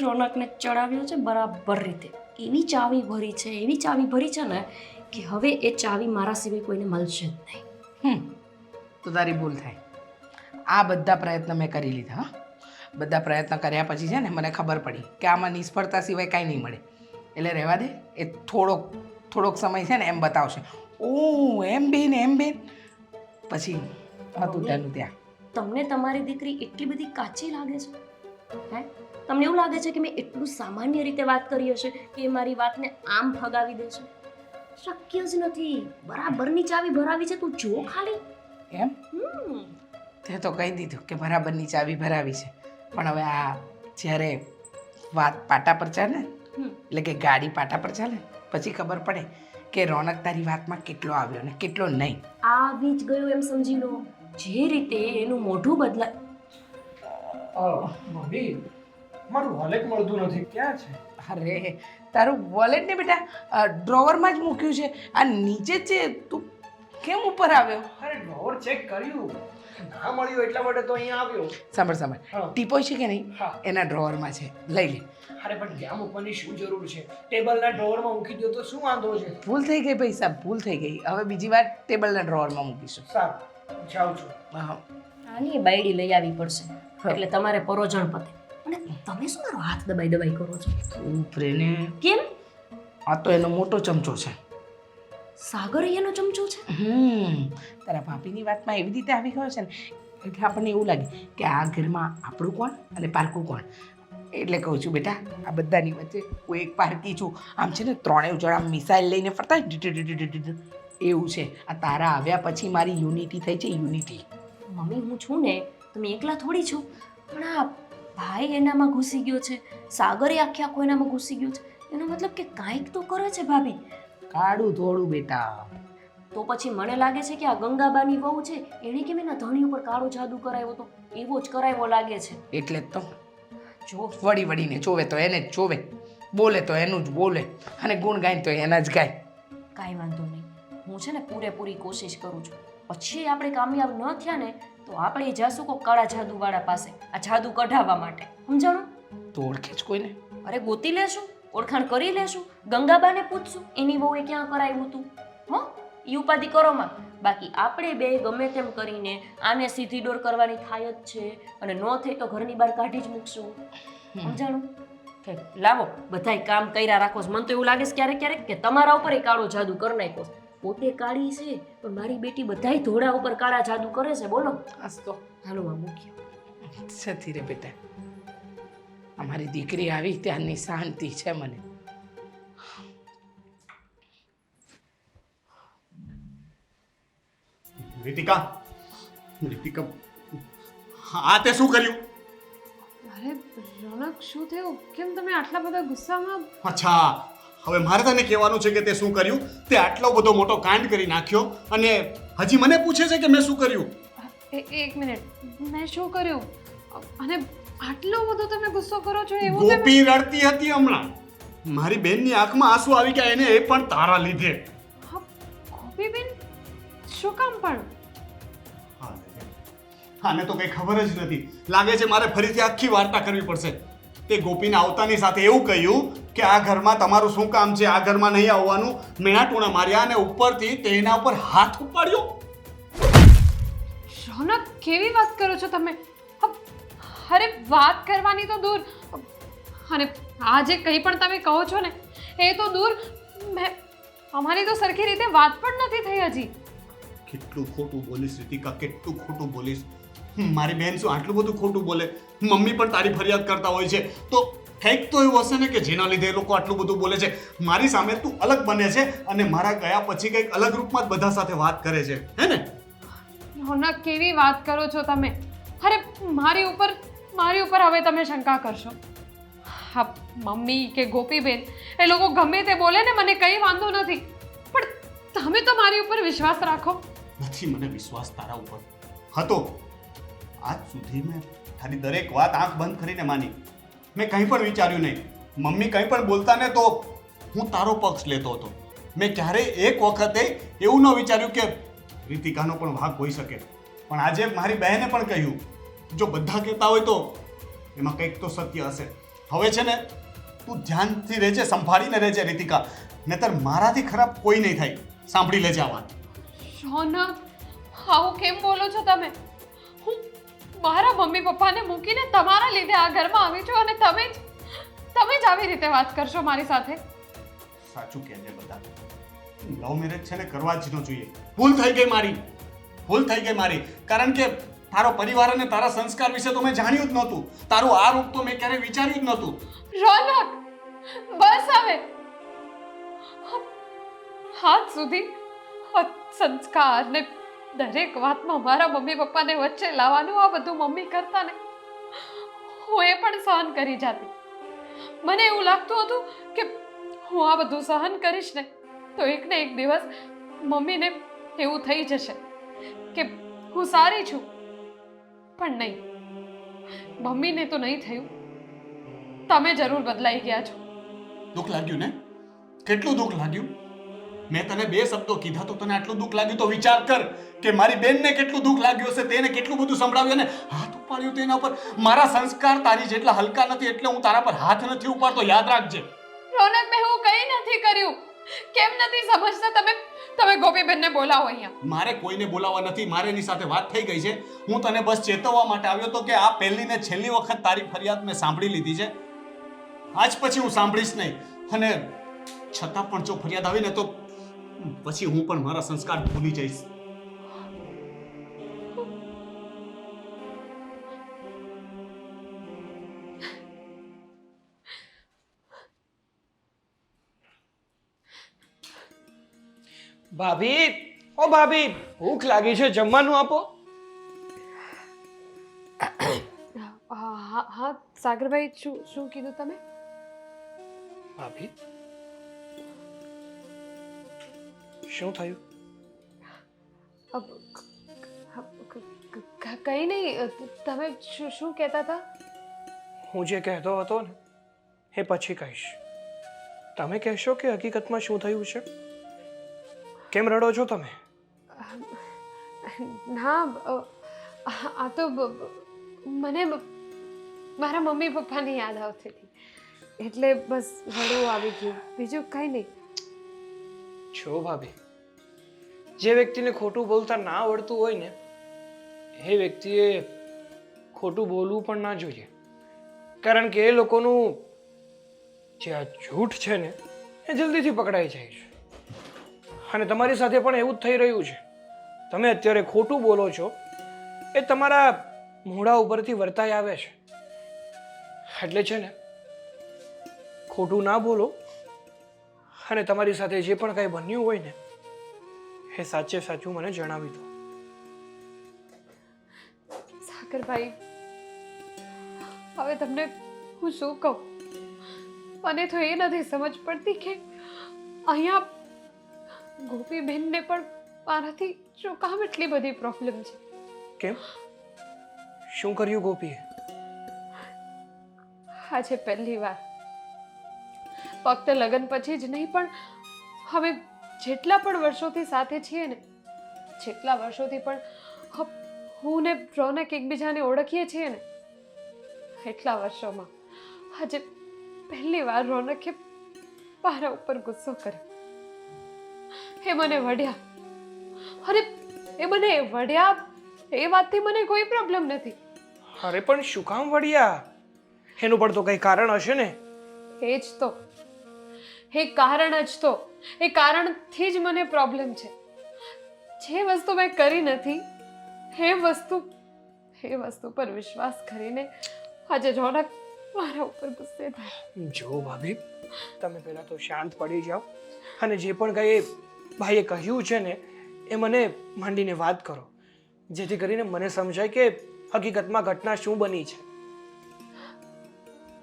રોનકને ચડાવ્યો છે બરાબર રીતે. એવી ચાવી ભરી છે ને કે હવે એ ચાવી મારા સિવાય કોઈને મળશે જ નહીં. તો તારી ભૂલ થાય. આ બધા પ્રયત્ન મેં કરી લીધા. હા, બધા પ્રયત્ન કર્યા પછી છે ને મને ખબર પડી કે આમાં નિષ્ફળતા સિવાય કાંઈ નહીં મળે. એટલે રહેવા દે. એ થોડોક સમય છે ને એમ બતાવશે. ઓ એમ બેન પછી હતું ત્યાંનું ત્યાં. તમને તમારી દીકરી એટલી બધી કાચી લાગે છે? હે, તમને એવું લાગે છે કે મેં એટલું સામાન્ય રીતે વાત કરી હશે કે એ મારી વાતને આમ ફગાવી દેશે? શક્ય જ નથી. બરાબરની ચાવી ભરાવી છે. તું જો ખાલી. એમ તે તો કહી દીધું કે બરાબરની ચાવી ભરાવી છે. પણ હવે આ જ્યારે વાત પાટા પર ચાલે એટલે કે ગાડી પાટા પર ચાલે પછી ખબર પડે કે રોનક તારી વાતમાં કેટલો આવ્યો ને કેટલો નહીં. આવી જ ગયું એમ સમજી લો. જે રીતે એનું મોઢું બદલાય. મમ્મી મારું વોલેટ મળતું નથી. ક્યાં છે? અરે તારું વોલેટ ને બેટા ડ્રોવરમાં જ મૂક્યું છે. આ નીચે જ છે. તું કેમ ઉપર આવ્યો? અરે ડ્રોવર ચેક કર્યું, ના મળ્યું એટલા માટે તો અહીંયા આવ્યો. સાંભળ હા. ટીપોય છે કે નહીં? હા. એના ડ્રોવરમાં છે, લઈ લે. અરે પણ ત્યાં મૂકવાની શું જરૂર છે? ટેબલના ડ્રોવરમાં મૂકી દો તો શું વાંધો છે? ભૂલ થઈ ગઈ ભાઈ સાહેબ, ભૂલ થઈ ગઈ. હવે બીજી વાર ટેબલના ડ્રોવરમાં મૂકીશું. સારું, જાઉં છું. હા. આની બાયડી લઈ આવવી પડશે એટલે તમારે પરોજણ પતે. અને તમે શું મારો હાથ દબાઈ કરો છો? તું પ્રેને કેમ? આ તો એનો મોટો ચમચો છે. સાગર એનો ચમચો છે? તારા ભાભીની વાતમાં એવી રીતે આવી ગયો છે ને એટલે આપણને એવું લાગે કે આ ઘરમાં આપણું કોણ અને પારકું કોણ. એટલે કહું છું બેટા, આ બધાની વચ્ચે હું એક પારકી છું. આમ છે ને ત્રણેય જણા મિસાઇલ લઈને ફરતા હોય, એવું છે. આ તારા આવ્યા પછી મારી યુનિટી થઈ છે, યુનિટી. મમ્મી હું છું ને, તમે એકલા થોડી છો. પણ આ ભાઈ એનામાં ઘૂસી ગયો છે, સાગરે આખે આખો એનામાં ઘૂસી ગયો છે. એનો મતલબ કે કાંઈક તો કરે છે ભાભી. કાળું થોડું બેટા. તો પછી મને લાગે છે કે આ ગંગાબાની વહુ છે, એણે કેમ એના ધણી ઉપર કાળો જાદુ કરાવ્યો તો એવો જ કરાવ્યો લાગે છે. એટલે જ તો જો વળી વળીને જોવે તો એને જ જોવે, બોલે તો એનું જ બોલે, અને ગુણ ગાય તો એના જ ગાય. કાંઈ વાંધો નહીં, હું છે ને પૂરેપૂરી કોશિશ કરું છું. પછી આપણે કામયાબ ન થયા ને તો આપણે જાશું કોઈ કાળા જાદુવાળા પાસે આ જાદુ કઢાવવા માટે, સમજાણું? તો ઓળખે જ કોઈને? અરે ગોતી લેશું, ઓળખાણ કરી લેશું, ગંગાબાને પૂછશું એની વહુએ ક્યાં કરાવ્યું હતું. હો ઈ ઉપાધિ કરોમાં. બાકી આપણે બે ગમે તેમ કરીને આને સીધી ડોર કરવાની થાય જ છે, અને ન થઈ તો ઘરની બહાર કાઢી જ મૂકશું, સમજાણું? કે લાવો બધાય કામ કર્યા રાખો છો. મને તો એવું લાગે છે ક્યારેક ક્યારેક કે તમારા ઉપર એ કાળો જાદુ કરી નાખ્યો છે. પોતે કાળી છે પણ મારી બેટી બધાય ધોળા ઉપર કાળા જાદુ કરે છે. બોલો આજ તો હાલો આ મૂક્યો. સતી રે બેટા, અમારી દીકરી આવી ત્યારની શાંતિ છે મને. રીતિકા, રીતિકા, આ તે શું કર્યું? અરે રોનક, શું થયું? કેમ તમે આટલા બધા ગુસ્સામાં? અચ્છા, હવે મારે તને કહેવાનું છે કે તે શું કર્યું. તે આટલો બધો મોટો કાંડ કરી નાખ્યો અને હજી મને પૂછે છે કે મેં શું કર્યું. એક મિનિટ, મેં શું કર્યું? અને આટલો બધો તમે ગુસ્સો કરો છો એવું તમે? ગોપી રડતી હતી હમણાં. મારી બેનની આંખમાં આંસુ આવી ગયા, એને એ પણ તારા લીધે. હા, ગોપીબેન શું કામ પણ? આને તો કઈ ખબર જ નથી. લાગે છે મારે ફરીથી આખી વાર્તા કરવી પડશે. તે ગોપીને આવતાની સાથે એવું કહ્યું કે આ ઘરમાં તમારું શું કામ છે, આ ઘરમાં નહીં આવવાનું. મેણાટોણા માર્યા અને ઉપરથી તેના ઉપર હાથ ઉપાડ્યો. રોનક, કેવી વાત કરો છો તમે? અરે વાત કરવાની તો દૂર, અને આ જે કંઈ પણ તમે કહો છો ને એ તો દૂર. અમારી તો સરખી રીતે વાત પણ નથી થઈ હજી. કેટલું ખોટું બોલીશ રીતિકા, કેટલું ખોટું બોલીશ. મારી બેન શું આટલું બધું ખોટું બોલે? મમ્મી પણ તારી ફરિયાદ કરતા હોય છે, તો કંઈક તો એવું હશે ને કે જેના લીધે એ લોકો આટલું બધું બોલે છે. મારી સામે તું અલગ બને છે અને મારા ગયા પછી કંઈક અલગ રૂપમાં જ બધા સાથે વાત કરે છે, હે ને? રોનક, કેવી વાત કરો છો તમે? અરે મારી ઉપર હવે તમે શંકા કરશો. હા, મમ્મી કે ગોપીબેન એ લોકો ગમે તે બોલે ને, મને કંઈ વાંધો નથી, પણ તમે તો મારી ઉપર વિશ્વાસ રાખો. નથી મને વિશ્વાસ તારા ઉપર. હતો આજ સુધી મેં તારી દરેક વાત આંખ બંધ કરીને માની. મેં કંઈ પણ વિચાર્યું નહીં. મમ્મી કંઈ પણ બોલતા ને તો હું તારો પક્ષ લેતો હતો. મેં ક્યારેય એક વખતે એવું ન વિચાર્યું કે રીતિકાનો પણ ભાગ હોઈ શકે. પણ આજે મારી બહેને પણ કહ્યું, જો બધા કહેતા હોય તો એમાં કંઈક તો સત્ય હશે. હવે છે ને તું ધ્યાનથી રહેજે, સંભાળીને રહેજે રીતિકા, નહીતર મારાથી ખરાબ કોઈ નહીં થાય. સાંભળી લેજે આ વાત. રોનક, આવું કેમ બોલો છો તમે? હું મારા મમ્મી પપ્પાને મૂકીને તમારા લીધે આ ઘરમાં આવી છું, અને તમે જ આવી રીતે વાત કરશો મારી સાથે? સાચું કહેજે બધા. લવ મેરેજ છે ને કરવા જ ન જોઈએ. ભૂલ થઈ ગઈ મારી, ભૂલ થઈ ગઈ મારી. કારણ કે તારો પરિવાર અને તારા સંસ્કાર વિશે તો મેં જાણ્યું જ નહોતું. તારું આ રૂપ તો મેં ક્યારેય વિચાર્યું જ નહોતું. રોનક, બસ હવે. હાથ સુધી સંસ્કાર ને દરેક વાતમાં મારા મમ્મી પપ્પાને વચ્ચે લાવવાનું આ બધું મમ્મી કરતા ને, હું એ પણ સહન કરી જાતી. મને એવું લાગતું હતું કે હું આ બધું સહન કરીશ ને તો એક ને એક દિવસ મમ્મીને એવું થઈ જશે કે હું સારી છું. પણ નહીં, મમ્મીને તો નહીં થયું. તમે જરૂર બદલાઈ ગયા છો. દુઃખ લાગ્યું ને? કેટલું દુઃખ લાગ્યું? મેં તને 2 શબ્દો કીધા તો તને આટલું દુઃખ લાગ્યું? તો વિચાર કર કે મારી બેનને કેટલું દુઃખ લાગ્યું હશે. તેને કેટલું બધું સંભળાવ્યું અને હાથ ઉપાડ્યું તેના પર. મારા સંસ્કાર તારી જેટલા હલકા નથી એટલે હું તારા પર હાથ નથી ઉપાડતો, યાદ રાખજે. રોનક, મેં હું કંઈ નથી કર્યું. કેમ નથી સમજતા તમે ગોપીબેનને બોલાવો અહીંયા. મારે કોઈને બોલાવવા નથી. મારે એની સાથે વાત થઈ ગઈ છે. હું તને બસ ચેતવવા માટે આવ્યો તો કે આ પહેલી ને છેલ્લી વખત તારી ફરિયાદ મેં સાંભળી લીધી છે. આજ પછી હું સાંભળીશ નહીં. અને છતાં પણ જો ફરિયાદ આવી ને તો પછી હું પણ મારા સંસ્કાર ભૂલી જઈશ. ભાભી, ઓ ભાભી, ભૂખ લાગી છે, જમવાનું આપો. હા હા સાગરભાઈ, શું કીધું તમે? ભાભી, શું થયું? કંઈ નહીં. તમે શું કહેતા હતા? હું જે કહેતો હતો ને એ પછી કહીશ. તમે કહેશો કે હકીકતમાં શું થયું છે? કેમ રડો છો તમે? ના, આ તો મને મારા મમ્મી પપ્પાની યાદ આવતી હતી એટલે બસ રડવું આવી ગયું, બીજું કંઈ નહીં. છો ભાભી, જે વ્યક્તિને ખોટું બોલતા ના આવડતું હોય ને એ વ્યક્તિએ ખોટું બોલવું પણ ના જોઈએ, કારણ કે એ લોકોનું જે આ જૂઠ છે ને એ જલ્દીથી પકડાઈ જાય છે. અને તમારી સાથે પણ એવું જ થઈ રહ્યું છે. તમે અત્યારે ખોટું બોલો છો એ તમારા મોઢા ઉપરથી વર્તાઈ આવે છે. એટલે છે ને, ખોટું ના બોલો અને તમારી સાથે જે પણ કંઈ બન્યું હોય ને એ સાચે સાચું મને જણાવી દો. સાગરભાઈ, હવે તમને હું શું કહું? મને તો એ નથી સમજ પડતી કે અહીંયા ગોપીબેનને પણ મારાથી શું કામ એટલી બધી પ્રોબ્લેમ છે. કેમ? શું કર્યું ગોપીએ? આજે પહેલી વાર, ફક્ત લગ્ન પછી જ નહીં પણ હવે જેટલા પણ વર્ષોથી સાથે છીએ ને, જેટલા વર્ષોથી પણ હું ને રોનક એકબીજાને ઓળખીએ છીએ ને, એટલા વર્ષોમાં આજે પહેલી વાર રોનકે મારા ઉપર ગુસ્સો કર્યો. એ મને વઢ્યા. અરે એ મને વઢ્યા એ વાતથી મને કોઈ પ્રોબ્લેમ નથી. અરે પણ શું કામ વળ્યા? એનું પણ તો કંઈ કારણ હશે ને? એ જ તો, એ કારણ જ તો, એ કારણથી જ મને પ્રોબ્લેમ છે. જે વસ્તુ મેં કરી નથી એ વસ્તુ પર વિશ્વાસ કરીને આજે રોનક મારા ઉપર ગુસ્સે થાય. જો ભાભી, તમે પહેલા તો શાંત પડી જાઓ અને જે પણ કંઈ ભાઈએ કહ્યું છે ને એ મને માંડીને વાત કરો, જેથી કરીને મને સમજાય કે હકીકતમાં ઘટના શું બની છે.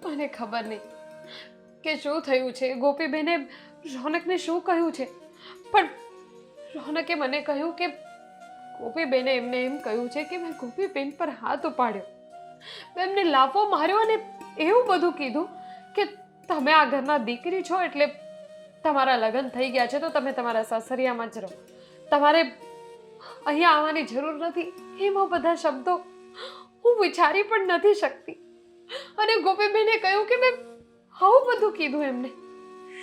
મને ખબર નહીં કે શું થયું છે, ગોપીબેને રોનકને શું કહ્યું છે, પણ રોનકે મને કહ્યું કે ગોપીબેને એમને એમ કહ્યું છે કે મેં ગોપીબેન પર હાથ ઉપાડ્યો, મેં એમને લાફો માર્યો અને એવું બધું કીધું કે તમે આ ઘરના દીકરી છો એટલે તમારા લગ્ન થઈ ગયા છે તો તમે તમારા સાસરિયામાં જ રહો, તમારે અહીંયા આવવાની જરૂર નથી. એમાં બધા શબ્દો હું વિચારી પણ નથી શકતી. અને ગોપીબેને કહ્યું કે મેં આવું બધું કીધું એમને.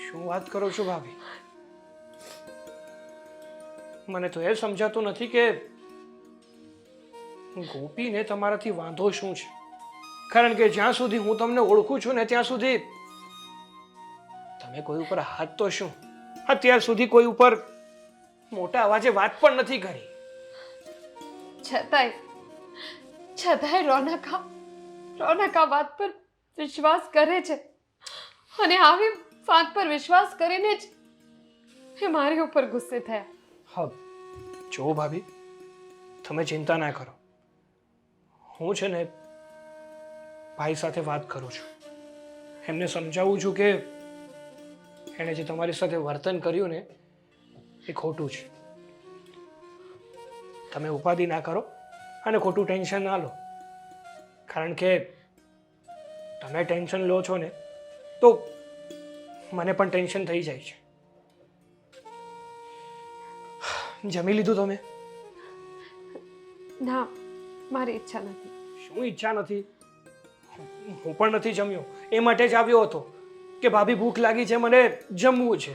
શું વાત કરો છો ભાભી? મને તો એ સમજાતું નથી કે ગોપીને તમારાથી વાંધો શું છે, કારણ કે જ્યાં સુધી હું તમને ઓળખું છું ને ત્યાં સુધી તમે કોઈ ઉપર હાથ તો શું અત્યાર સુધી કોઈ ઉપર મોટા અવાજે વાત પણ નથી કરી. છતાંય રોનક આ વાત પર વિશ્વાસ કરે છે અને આવી વાત પર વિશ્વાસ કરીને જ એ મારી ઉપર ગુસ્સે થયા. હા જો ભાભી, તમે ચિંતા ના કરો. હું છે ને ભાઈ સાથે વાત કરું છું, એમને સમજાવું છું કે એણે જે તમારી સાથે વર્તન કર્યું ને એ ખોટું છે. તમે ઉપાધિ ના કરો અને ખોટું ટેન્શન ના લો, કારણ કે તમે ટેન્શન લો છો ને તો મને પણ ટેન્શન થઈ જાય છે. જમી લીધું તમે? ના, મારી ઈચ્છા નથી. શું ઈચ્છા નથી? હું પણ નથી જમ્યો, એ માટે જ આવ્યો હતો કે ભાભી ભૂખ લાગી છે, મને જમવું છે.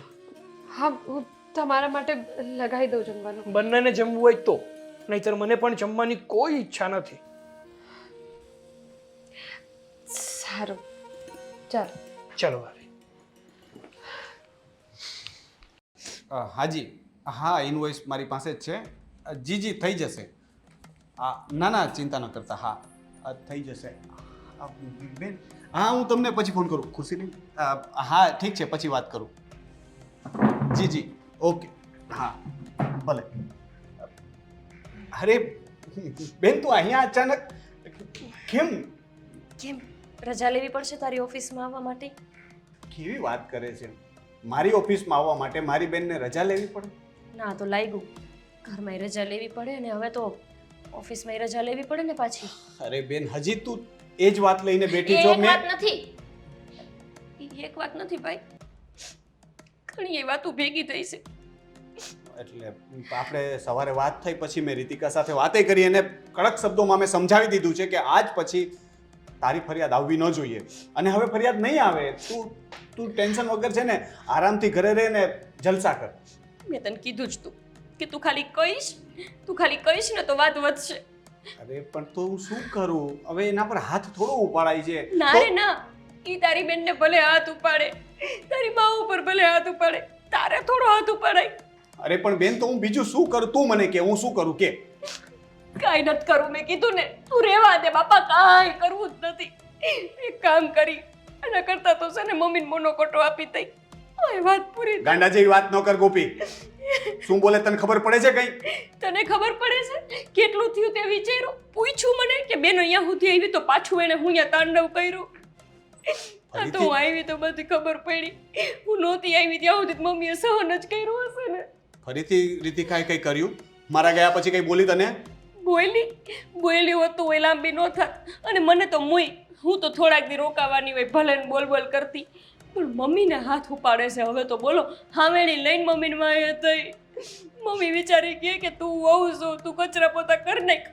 હા, હું તમારા માટે લગાવી દઉં જમવાનું. બંનેને જમવું હોય તો, નહીંતર મને પણ જમવાની કોઈ ઈચ્છા નથી. સારું, ચાલો. ચલો ભાભી. હાજી, હા, ઇનવોઇસ મારી પાસે જ છે. જી થઈ જશે. ના ના, ચિંતા ન કરતા. હા, થઈ જશે. બેન, હા, હું તમને પછી ફોન કરું. ખુશી નહીં? હા ઠીક છે, પછી વાત કરું. જી ઓકે. હા. ભલે. અરે બેન, તું અહીંયા અચાનક કેમ? કેમ રજા લેવી પડશે તારી ઓફિસમાં આવવા માટે? કેવી વાત કરે છે? મારી ઓફિસમાં આવવા માટે મારી બેનને રજા લેવી પડે? ના તો લાગ્યું ઘરમાં રજા લેવી પડે અને હવે તો ઓફિસમાં રજા લેવી પડે ને પાછી. અરે બેન, હજી તું એ જ વાત લઈને બેઠી એ છો. એક વાત નથી, એ એક વાત નથી ભાઈ, ઘણી એ વાતો ભેગી થઈ છે. એટલે આપણે સવારે વાત થઈ પછી મેં રીતિકા સાથે વાતે કરી અને કડક શબ્દોમાં મેં સમજાવી દીધું છે કે આજ પછી તારી ફરિયાદ આવવી ન જોઈએ અને હવે ફરિયાદ નહીં આવે. તું ટેન્શન વગર છે ને આરામથી ઘરે રહે ને જલસા કર. મેં તને કીધું જ તું કે તું ખાલી કહીશ ને તો વાત વધશે. અરે પણ તો હું શું કરું હવે? એના પર હાથ થોડો ઉપાડાય છે. ના રે ના, ઈ તારી બેનને ભલે હાથ ઉપાડે, તારી બા ઉપર ભલે હાથ ઉપાડે, તારે થોડો હાથ ઉપાડાય. અરે પણ બેન, તો હું બીજું શું કરું? તું મને કે હું શું કરું કે? કાંઈ નથી કરવું, મેં કીધું ને, તું રહેવા દે બાપા, કાંઈ કરવું જ નથી. એક કામ કરી એના કરતા તો છે ને મમ્મીને મોનોકોટો આપી દઈ. ઓય વાત પૂરી. ગાંડા જેવી વાત ન કર ગોપી. શું બોલે તને ખબર પડે છે કઈ? તને ખબર પડે છે કેટલું થયું તે વિચાર્યું? પૂછ્યું મને કે બેન અહીંયા સુધી આવી તો પાછું એને હું અહીંયા તાંડવ કર્યું. આ તો હું આવી તો બધી ખબર પડી. હું નહોતી આવી ત્યાં સુધી મમ્મીએ સહન જ કર્યું હશે ને. ફરીથી રીતિકાએ કઈ કર્યું? મારા ગયા પછી કઈ બોલી તને? બોલી હોત તો એ લાંબી ન થાત અને મને તો હું તો થોડાક દી રોકાવાની હોય, ભલે ને બોલ કરતી, પણ મમ્મીને હાથ ઉપાડે છે. હવે તો બોલો હાવેણી લઈને મમ્મીને વાંહે થઈ. મમ્મી વિચારી કે તું વહુ છો, તું કચરા પોતા કરી નાખ.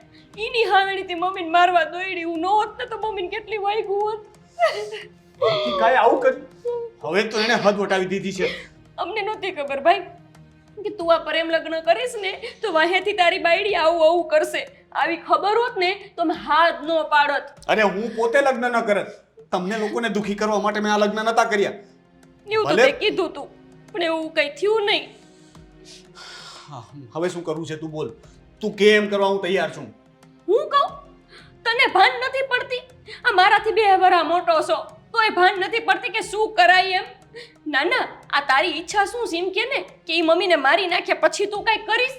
એની હાવેણીથી મમ્મીને મારવા દોડી. હું ન હોત ને તો મમ્મીને કેટલી વાગ્યું હોત. રીતિકાએ આવું કર્યું? હવે તો એને હદ વટાવી દીધી છે. અમને નહોતી ખબર ભાઈ કે તું આ પ્રેમ લગ્ન કરીશ ને તો વાહેથી તારી બાયડી આવું કરશે. આવી ખબર હોત ને તો મેં હાથ ન પાડત. અરે હું પોતે લગ્ન ન કરત. તમને લોકોને દુખી કરવા માટે મેં આ લગ્ન નતા કર્યા. એવું તો તે કીધું તું, પણ એવું કઈ થયું નહીં. હવે શું કરવું છે તું બોલ. તું કેમ કરવા હું તૈયાર છું. હું કહું તને ભાન નથી પડતી? આ મારાથી 2 વર્ષ મોટો છો તોય ભાન નથી પડતી કે શું કરાય એમ? ના, આ તારી ઈચ્છા શું છે એમ કે ને કે ઈ મમ્મીને મારી નાખ્યા પછી તું કઈ કરીશ?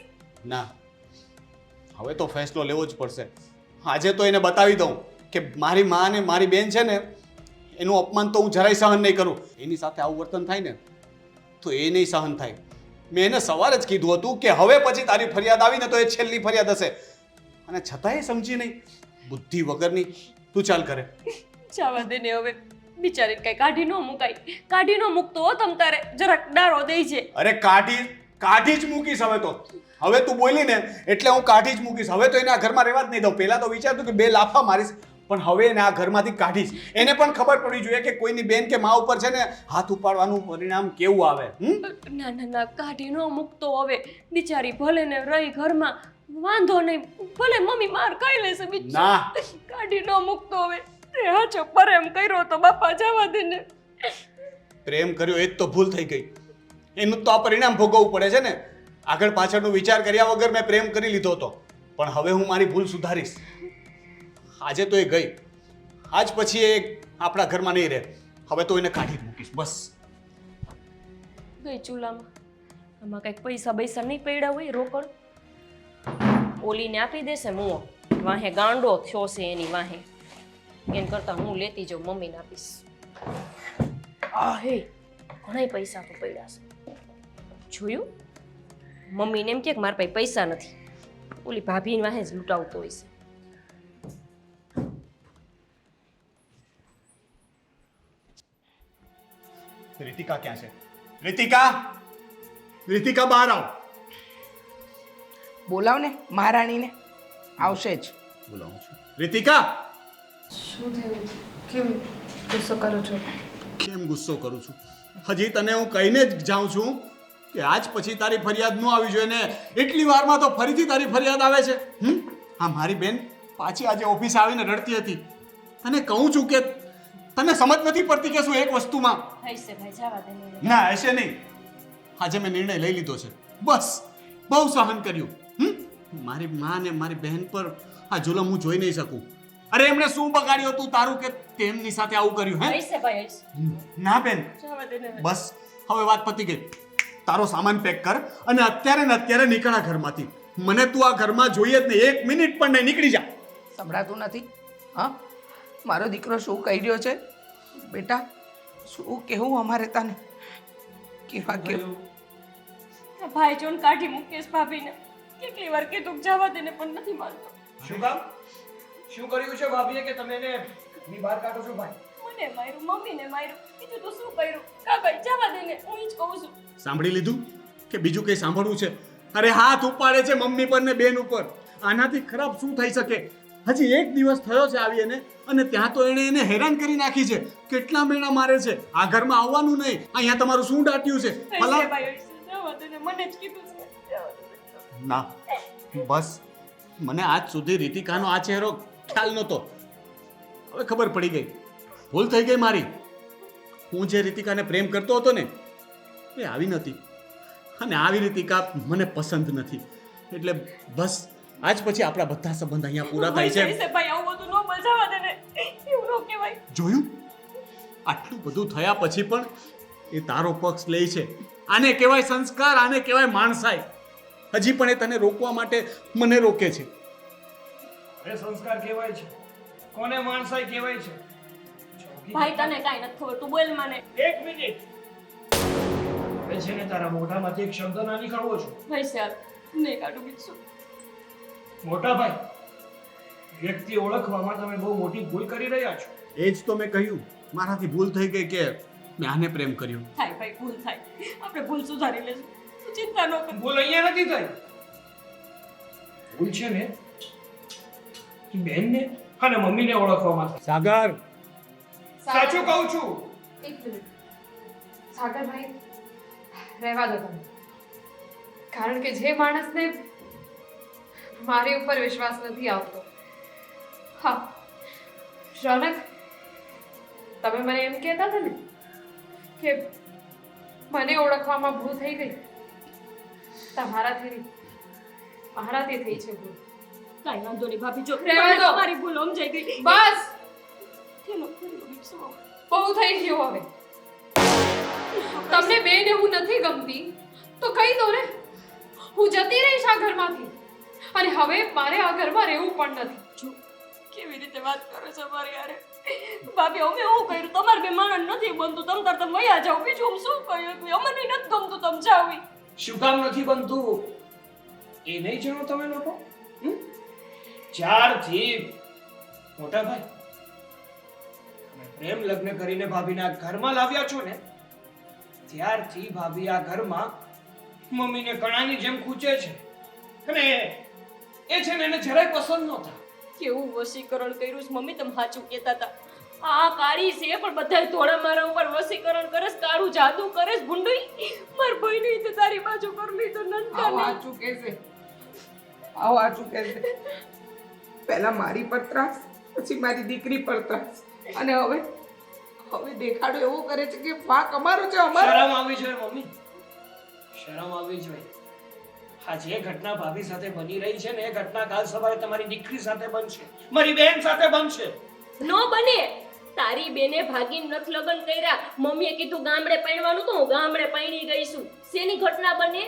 ના, હવે તો ફેસલો લેવો જ પડશે. આજે તો એને બતાવી દઉં કે મારી માં અને મારી બેન છે ને એનું અપમાન તો હું જરાય સહન નહીં કરું. એની સાથે આવું વર્તન થાય ને તો એ નહીં સહન થાય. મેં એને સવારે જ કીધું હતું કે હવે પછી તારી ફરિયાદ આવીને તો એ છેલ્લી ફરિયાદ હશે અને છતાંય સમજી નહીં. બુદ્ધિ વગરની. તું ચાલ કરે. જવા દે ને હવે, બિચારીને કઈ કાઢી ન મુકાય. કાઢી ન મૂકતો હો તમ તારે જરાક ડારો દઈ છે. અરે કાઢી જ મૂકીશ હવે તો. હવે તું બોલી ને એટલે હું કાઢી જ મૂકીશ. હવે તો એને આ ઘરમાં રહેવા જ નહીં દઉં. પહેલા તો વિચારતું કે 2 લાફા મારીશ, પણ હવે એને આ ઘરમાંથી કાઢીશ. એને પણ ખબર પડવી જોઈએ કે કોઈની બેન કે મા ઉપર છે ને હાથ ઉપાડવાનું પરિણામ કેવું આવે. ના, કાઢી ન મૂકતો હવે. બિચારી ભલે ને રહી ઘરમાં, વાંધો નહીં, ભલે મમ્મી માર ખાઈ લેશે. ના, કાઢી ન મૂકતો હવે. તે હાચો પ્રેમ કર્યો તો બાપા જવા દે ને. પ્રેમ કર્યો એ જ તો ભૂલ થઈ ગઈ. એનું તો આ પરિણામ ભોગવવું પડે છે ને. આગળ પાછળનો વિચાર કર્યા વગર મેં પ્રેમ કરી લીધો હતો, પણ હવે હું મારી ભૂલ સુધારીશ. આજે તો એ ગઈ, આજ પછી એ આપણા ઘરમાં નહીં રહે. હવે તો એને કાઢી મૂકીશ બસ. ગઈ ચૂલામાં. આમાં કંઈક પૈસા નહીં પડ્યા હોય રોકડ, ઓલીને આપી દેશે મુઓ. વાહે ગાંડો થયો છે એની વાહે. એન કરતા હું લેતી જાઉં, મમ્મીને આપીશ. હે ઘણા પૈસા તો પડ્યા છે. જોયું? મમ્મીને એમ કે મારા પાસે પૈસા નથી. ઓલી ભાભીને વાહે જ લૂંટાવતો હોય છે. રીતિકા ક્યાં છે? રીતિકા બહાર આવ. બોલાવ ને મહારાણીને, આવશે જ. બોલાવું છું. રીતિકા! શું થયું? કેમ ગુસ્સો કરો છો? કેમ ગુસ્સો કરું છું? હજી તને હું કહીને જ જાઉં છું કે આજ પછી તારી ફરિયાદ ન આવી જોઈએ ને એટલી વારમાં તો ફરીથી તારી ફરિયાદ આવે છે. હા, મારી બેન પાછી આજે ઓફિસ આવીને રડતી હતી. તને કહું છું કે તને સમજ નથી પડતી કે શું એક વસ્તુમાં. હૈસે ભાઈ જવા દે ને. ના, હશે નહીં. આજે મેં નિર્ણય લઈ લીધો છે. બસ, બહુ સહન કર્યું. મારી માં ને મારી બહેન પર આ જુલમ હું જોઈ નહીં શકું. અરે એમણે શું બગાડ્યું હતું તારું કે તેમની સાથે આવું કર્યું? હે હૈસે ભાઈ હૈસે. ના બેન, જવા દે ને. બસ હવે વાત પતી ગઈ. તારો સામાન પેક કર અને અત્યારે ને અત્યારે નીકળ આ ઘરમાંથી. મને તું આ ઘરમાં જોઈએ જ નહીં, 1 મિનિટ પણ નહીં. નીકળી જા. સંભળાતું નથી? હા, મારો દીકરો શું કહી રહ્યો છે? બેટા, શું કહેવું અમારે તને? કેવા કેવું? ભાઈ જોન કાઢી મુકેશ ભાભીને કેટલી વાર કીધું જવા દેને પણ નથી માનતો. શું કામ? શું કર્યું છે ભાભીએ કે તમે એને ઘરની બહાર કાઢો છો ભાઈ? મને માર્યું, મમ્મીને માર્યું, બીજું તો શું કર્યું? કાકા જવા દેને, હું જ કહું છું. સાંભળી લીધું કે બીજું કંઈ સાંભળવું છે? અરે હાથ ઉપાડે છે મમ્મી પર ને બેન ઉપર. આનાથી ખરાબ શું થઈ શકે? હજી 1 દિવસ થયો છે આવી એને, અને ત્યાં તો એને હેરાન કરી નાખી છે. કેટલા મહિના મારે છે. આ ઘરમાં આવવાનું નહીં. અહીંયા તમારું શું દાટ્યું છે? હૈસે ભાઈ, હૈસે, જવા દેને, મને જ કીધું છે. જવા દે. ના, બસ મને આજ સુધી રીતિકાનો આ ચહેરો ખ્યાલ નહોતો. હવે ખબર પડી ગઈ. ભૂલ થઈ ગઈ મારી. હું જે રીતિકાને પ્રેમ કરતો હતો ને એ આવી નથી, અને આવી રીતિકા મને પસંદ નથી. એટલે બસ આજ પછી આપણા બધા સંબંધ અહીંયા પૂરા થાય છે. હૈસે ભાઈ, આવું બધું ન બોલ, જવા દેને. એવું ન કહેવાય. જોયું? આટલું બધું થયા પછી પણ એ તારો પક્ષ લે છે. આને કહેવાય સંસ્કાર, આને કહેવાય માણસાઈ. હજી પણ એ તને રોકવા માટે મને રોકે છે. અરે સંસ્કાર કહેવાય છે, કોને માણસાઈ કહેવાય છે? ભાઈ તને કાંઈ નથી ખબર, તું બોલ મને. 1 મિનિટ. હવે છે ને તારા મોઢામાંથી એક શબ્દ ના નીકળવો છો. હૈસે હાલ, નહીં કાઢું બીજું. મોટા ભાઈ, વ્યક્તિ ઓળખવામાં તમે બહુ મોટી ભૂલ કરી રહ્યા છો. એ જ તો મેં કહ્યું, મારાથી ભૂલ થઈ ગઈ કે મેં આને પ્રેમ કર્યો. થાય ભાઈ, ભૂલ થાય. આપણે ભૂલ સુધારી લેશું. તું ચિંતા ન કર. ભૂલ અહીંયા નથી થઈ. ભૂલ છે ને એ બેનને અને મમ્મીને ઓળખવામાં થઈ. સાગર, સાચું કહું છું. એક મિનિટ સાગરભાઈ, રહેવા દો તમે. કારણ કે જે માણસને મારી ઉપર વિશ્વાસ નથી આવતો, હા, રોનક, તમે મને એમ કહેતા હતા ને કે મને ઓળખવામાં ભૂલ થઈ ગઈ. તમારાથી નહીં, મારાથી થઈ છે ભૂલ. કાંઈ વાંધો નહીં ભાભી, જો રહેવા મને દો. તમારી ભૂલ સમજાઈ ગઈ. બસ, કેમ કર્યું બીજું? બહુ થઈ ગયું હવે. તમને બેન એવું નથી ગમતી તો કહી દો ને, હું જતી રહીશ આ ઘરમાંથી. અને હવે મારે આ ઘરમાં રહેવું પણ નથી. જો કેવી રીતે વાત કરો છો મારી યાર. ભાભી, અમે શું કર્યું? તમારે બે માણસ નથી બનતું, તમ તાર તમે વયા જાઓ. બીજું હું શું કહ્યું? અમને નથી ગમતું, તમે જાઓ. શું કામ નથી બનતું એ નહીં જાણો તમે લોકો? જ્યારથી મોટા ભાઈ તમે પ્રેમ લગ્ન કરીને ભાભીના ઘરમાં લાવ્યા છો ને, ત્યારથી ભાભી આ ઘરમાં મમ્મીને કણાની જેમ ખૂંચે છે. અને એ છે ને એને જરાય પસંદ નહોતા. કેવું વશીકરણ કર્યું છે મમ્મી, તમે સાચું કહેતા હતા. આ કાળી છે પણ બધા ધોળા મારા ઉપર વશીકરણ કરે છે, કાળું જાદુ કરે છે. ભૂંડુઈ માર ભાઈ નહીં તો તારી બાજુ પર નહીં તો નનકા આવો નહીં. આચું કહેશે, આવો આચું કહેશે. પહેલા મારી પર ત્રાસ, પછી મારી દીકરી પર ત્રાસ, અને હવે દેખાડો એવો કરે છે કે વાંક અમારો છે, અમારો. શરમ આવી જોઈએ મમ્મી, શરમ આવી જોઈએ. આ જે ઘટના ભાભી સાથે બની રહી છે ને એ ઘટના કાલ સવારે તમારી દીકરી સાથે બનશે, મારી બેન સાથે બનશે. નો બને. તારી બેને ભાગીને નથ લગ્ન કર્યા. મમ્મીએ કીધું ગામડે પરણવાનું, તો હું ગામડે પરણી ગઈ છું. શેની ઘટના બને?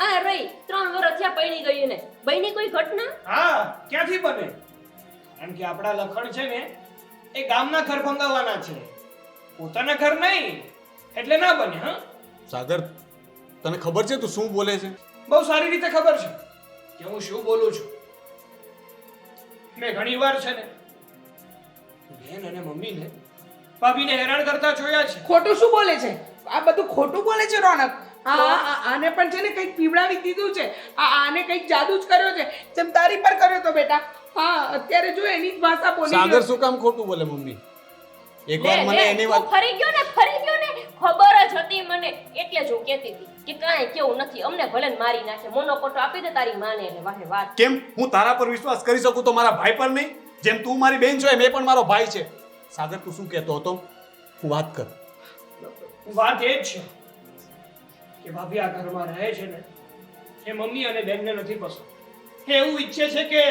આ રહી 3 વર્ષ થયા પરણી ગઈ ને, બની કોઈ ઘટના? હા, ક્યાંથી બને? કારણ કે આપણા લખણ છે ને એ ગામના ઘર ભંગાવવાના છે, પોતાના ઘર નહીં. એટલે ના બને. હા સાગર, તને ખબર છે તું શું બોલે છે? બહુ સારી રીતે ખબર છે કે હું શું બોલું છું. મેં ઘણીવાર છે ને બેન અને મમ્મીને ભાભીને હેરાન કરતા જોયા છે. ખોટું શું બોલે છે? આ બધું ખોટું બોલે છે રોનક. આને પણ છે ને કંઈક પીવડાવી દીધું છે. આને કંઈક જાદુ જ કર્યો છે, જેમ તારી પર કર્યો તો બેટા. હા, અત્યારે જો એની જ ભાષા બોલી સાગર રહ્યો. શું કામ ખોટું બોલે મમ્મી? લે, એકવાર મને લે, એની તું વાત ફરી ગયો ને ખબર જ હતી મને. એટલે જ હું કહેતી હતી કે કાંઈ કેવું નથી, અમને ભલે ને મારી નાખે, મોનોકોટો આપી દે તારી માને. એટલે વાહે વાત. કેમ હું તારા પર વિશ્વાસ કરી શકું તો મારા ભાઈ પર નહીં? જેમ તું મારી બેન છો એમ એ પણ મારો ભાઈ છે. સાગર, તું શું કહેતો હતો? હું વાત કર. વાત એ જ છે કે ભાભી આ ઘરમાં રહે છે ને એ મમ્મી અને બેનને નથી પસંદ. એ એવું ઈચ્છે છે કે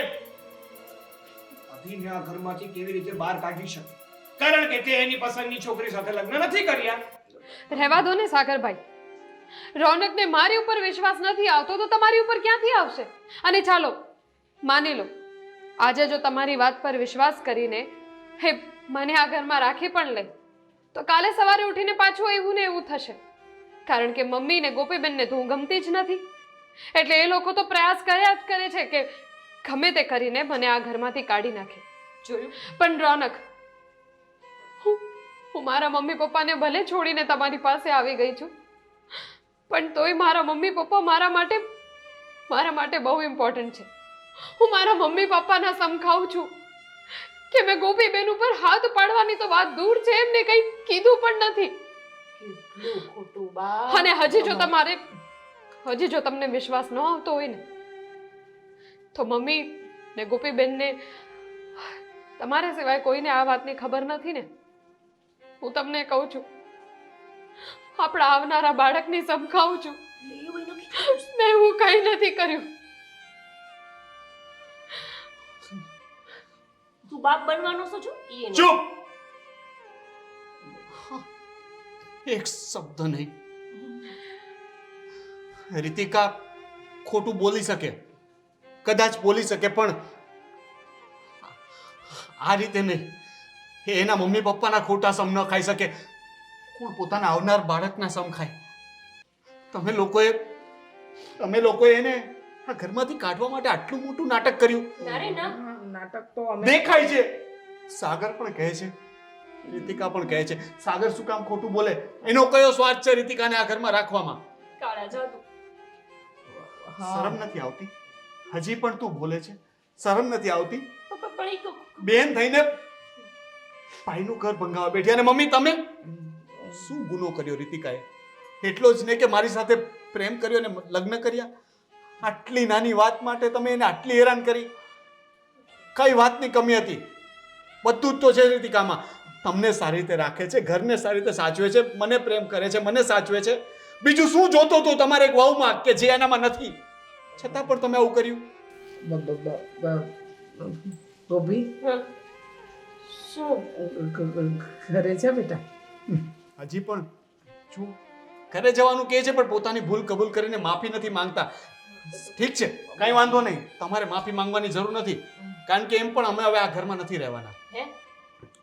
ભાભીને આ ઘરમાંથી કેવી રીતે બહાર કાઢી શકે, કારણ કે તે એની પસંદની છોકરી સાથે લગ્ન નથી કર્યા. રહેવા દો ને સાગરભાઈ, રોનકને મારી ઉપર વિશ્વાસ નથી આવતો તો તમારી ઉપર ક્યાંથી આવશે? અને ચાલો માની લો, આજે જો તમારી વાત પર વિશ્વાસ કરીને હે મને આ ઘરમાં રાખી પણ લે, તો કાલે સવારે ઉઠીને પાછું એવું ને એવું થશે. કારણ કે મમ્મી ને ગોપીબેનને તો હું ગમતી જ નથી. એટલે એ લોકો તો પ્રયાસ કર્યા જ કરે છે કે ગમે તે કરીને મને આ ઘરમાંથી કાઢી નાખે. જોયું? પણ રોનક, હું મારા મમ્મી પપ્પાને ભલે છોડીને તમારી પાસે આવી ગઈ છું, પણ તોય મારા મમ્મી પપ્પા મારા માટે બહુ ઇમ્પોર્ટન્ટ છે. હું મારા મમ્મી પપ્પાના સમ ખાઉં છું કે મેં ગોપીબેન ઉપર હાથ પાડવાની તો વાત દૂર છે, એમને કંઈ કીધું પણ નથી. કેટલું ખોટું બા. અને હજી જો તમને વિશ્વાસ ન આવતો હોય ને, તો મમ્મી ને ગોપીબેનને તમારા સિવાય કોઈને આ વાતની ખબર નથી ને. હું તમને કહું છું, આપણા આવનારા બાળકની સમખાવું છું. મેં હું કંઈ નથી કર્યું. તું બાપ બનવાનો છો છો? ઈ નહીં. ચૂપ! એક શબ્દ નહીં. રીતિકા ખોટું બોલી શકે, કદાચ બોલી શકે, પણ આ રીતે નહીં. એ એના મમ્મી પપ્પાના ખોટા સમ ન ખાઈ શકે. કોણ પોતાના આવનાર બાળકના સમ ખાય? તમે લોકોએ એને આ ઘરમાંથી કાઢવા માટે આટલું મોટું નાટક કર્યું. ના રે ના. નાટક તો અમે દેખાય છે. સાગર પણ કહે છે, રીતિકા પણ કહે છે. સાગર શું કામ ખોટું બોલે? એનો કયો સ્વાર્થ છે રીતિકાને આ ઘરમાં રાખવામાં? કાળા જાદુ. શરમ નથી આવતી? હજી પણ તું બોલે છે? શરમ નથી આવતી? પણ ઈ તો બેન થઈને ભાઈનું ઘર ભંગાવા બેઠી, અને મમ્મી તમે શું ગુનો કર્યો રીતિકાએ? એટલો જ ને કે મારી સાથે પ્રેમ કર્યો અને લગ્ન કર્યા? આટલી નાની વાત માટે તમે એને આટલી હેરાન કરી? કઈ વાતની કમી હતી? બધું જ તો છે રીતિકામાં. તમને સારી રીતે રાખે છે, ઘરને સારી રીતે સાચવે છે, મને પ્રેમ કરે છે, મને સાચવે છે. બીજું શું જોતો હતો તમારે એક વહુમાં કે જે એનામાં નથી? છતાં પણ તમે આવું કર્યું. ગોપી હા. શું? ઘરે છે બેટા? હજી પણ જો ઘરે જવાનું કહે છે, પણ પોતાની ભૂલ કબૂલ કરીને માફી નથી માંગતા. ઠીક છે, કઈ વાંધો નહીં. તમારે માફી માંગવાની જરૂર નથી, કારણ કે એમ પણ અમે હવે આ ઘરમાં નથી રહેવાના. હે?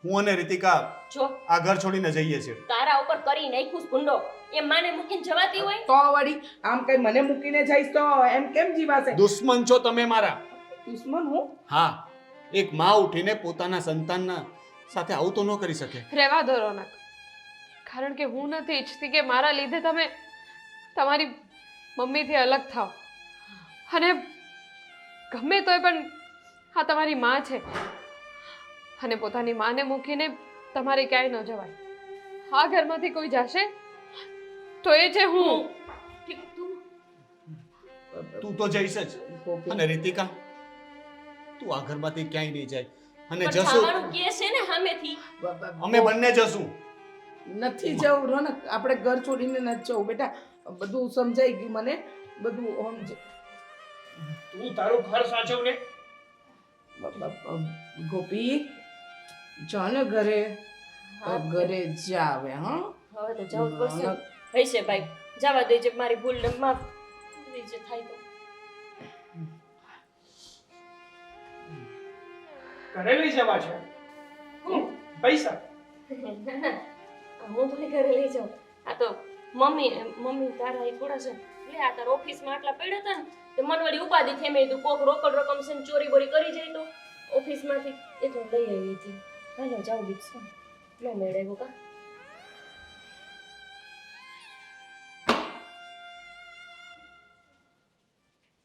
હું અને રીતિકા જો આ ઘર છોડીને જઈએ છીએ. તારા ઉપર કરી નાખ્યું છે ગુંડો. એ માને મૂકીને જવાતી હોય? તો વળી આમ કઈ મને મૂકીને જઈશ તો એમ કેમ જીવાશે? દુશ્મન છો તમે મારા. દુશ્મન હું? હા, એક માં ઉઠીને પોતાના સંતાનના સાથે આવું તો ન કરી શકે. રહેવા દો રોનક, કારણ કે હું નથી ઈચ્છતી કે મારા લીધે તમે તમારી મમ્મીથી અલગ થાઓ. અને ગમે તોય પણ આ તમારી માં છે, અને પોતાની માને મૂકીને તમારે ક્યાંય ન જવાય. આ ઘરમાંથી કોઈ જશે તો એ છે હું. ઠીક, તું તું તો જઈશ જ. ગોપી અને રીતિકા, તું આ ઘરમાંથી ક્યાંય નહીં જાય. અને પણ જશું જવાનું કે છે ને સામેથી. અમે બંને જશું. નથી જવું રોનક, આપણે ઘર છોડીને નથી જવું બેટા. બધું સમજાઈ ગયું મને, બધું તું તારું ઘર સાચવ ને. ગોપી જા ને ઘરે. ઘરે જા હવે. હા હવે તો જવું જ પડશે. હૈશે ભાઈ, જવા દેજે. મારી ભૂલ ને માફ દેજે થાય તો. ઘરે લઈ જવા છે? પૈસા? હું તો ઘરે લઈ જાઉં. આ તો મમ્મી તારા અહીં થોડા છે. લે આ તારા ઓફિસમાં આટલા પડ્યા હતા ને, તે મન વળી ઉપાધિ થઈ. મેં કીધું કોક રોકડ રકમ છે ને ચોરી બોરી કરી જાય તો ઓફિસમાંથી એ તો લઈ આવી હતી. હાલો જાઉં બીજું ન મેળવ્યું કા.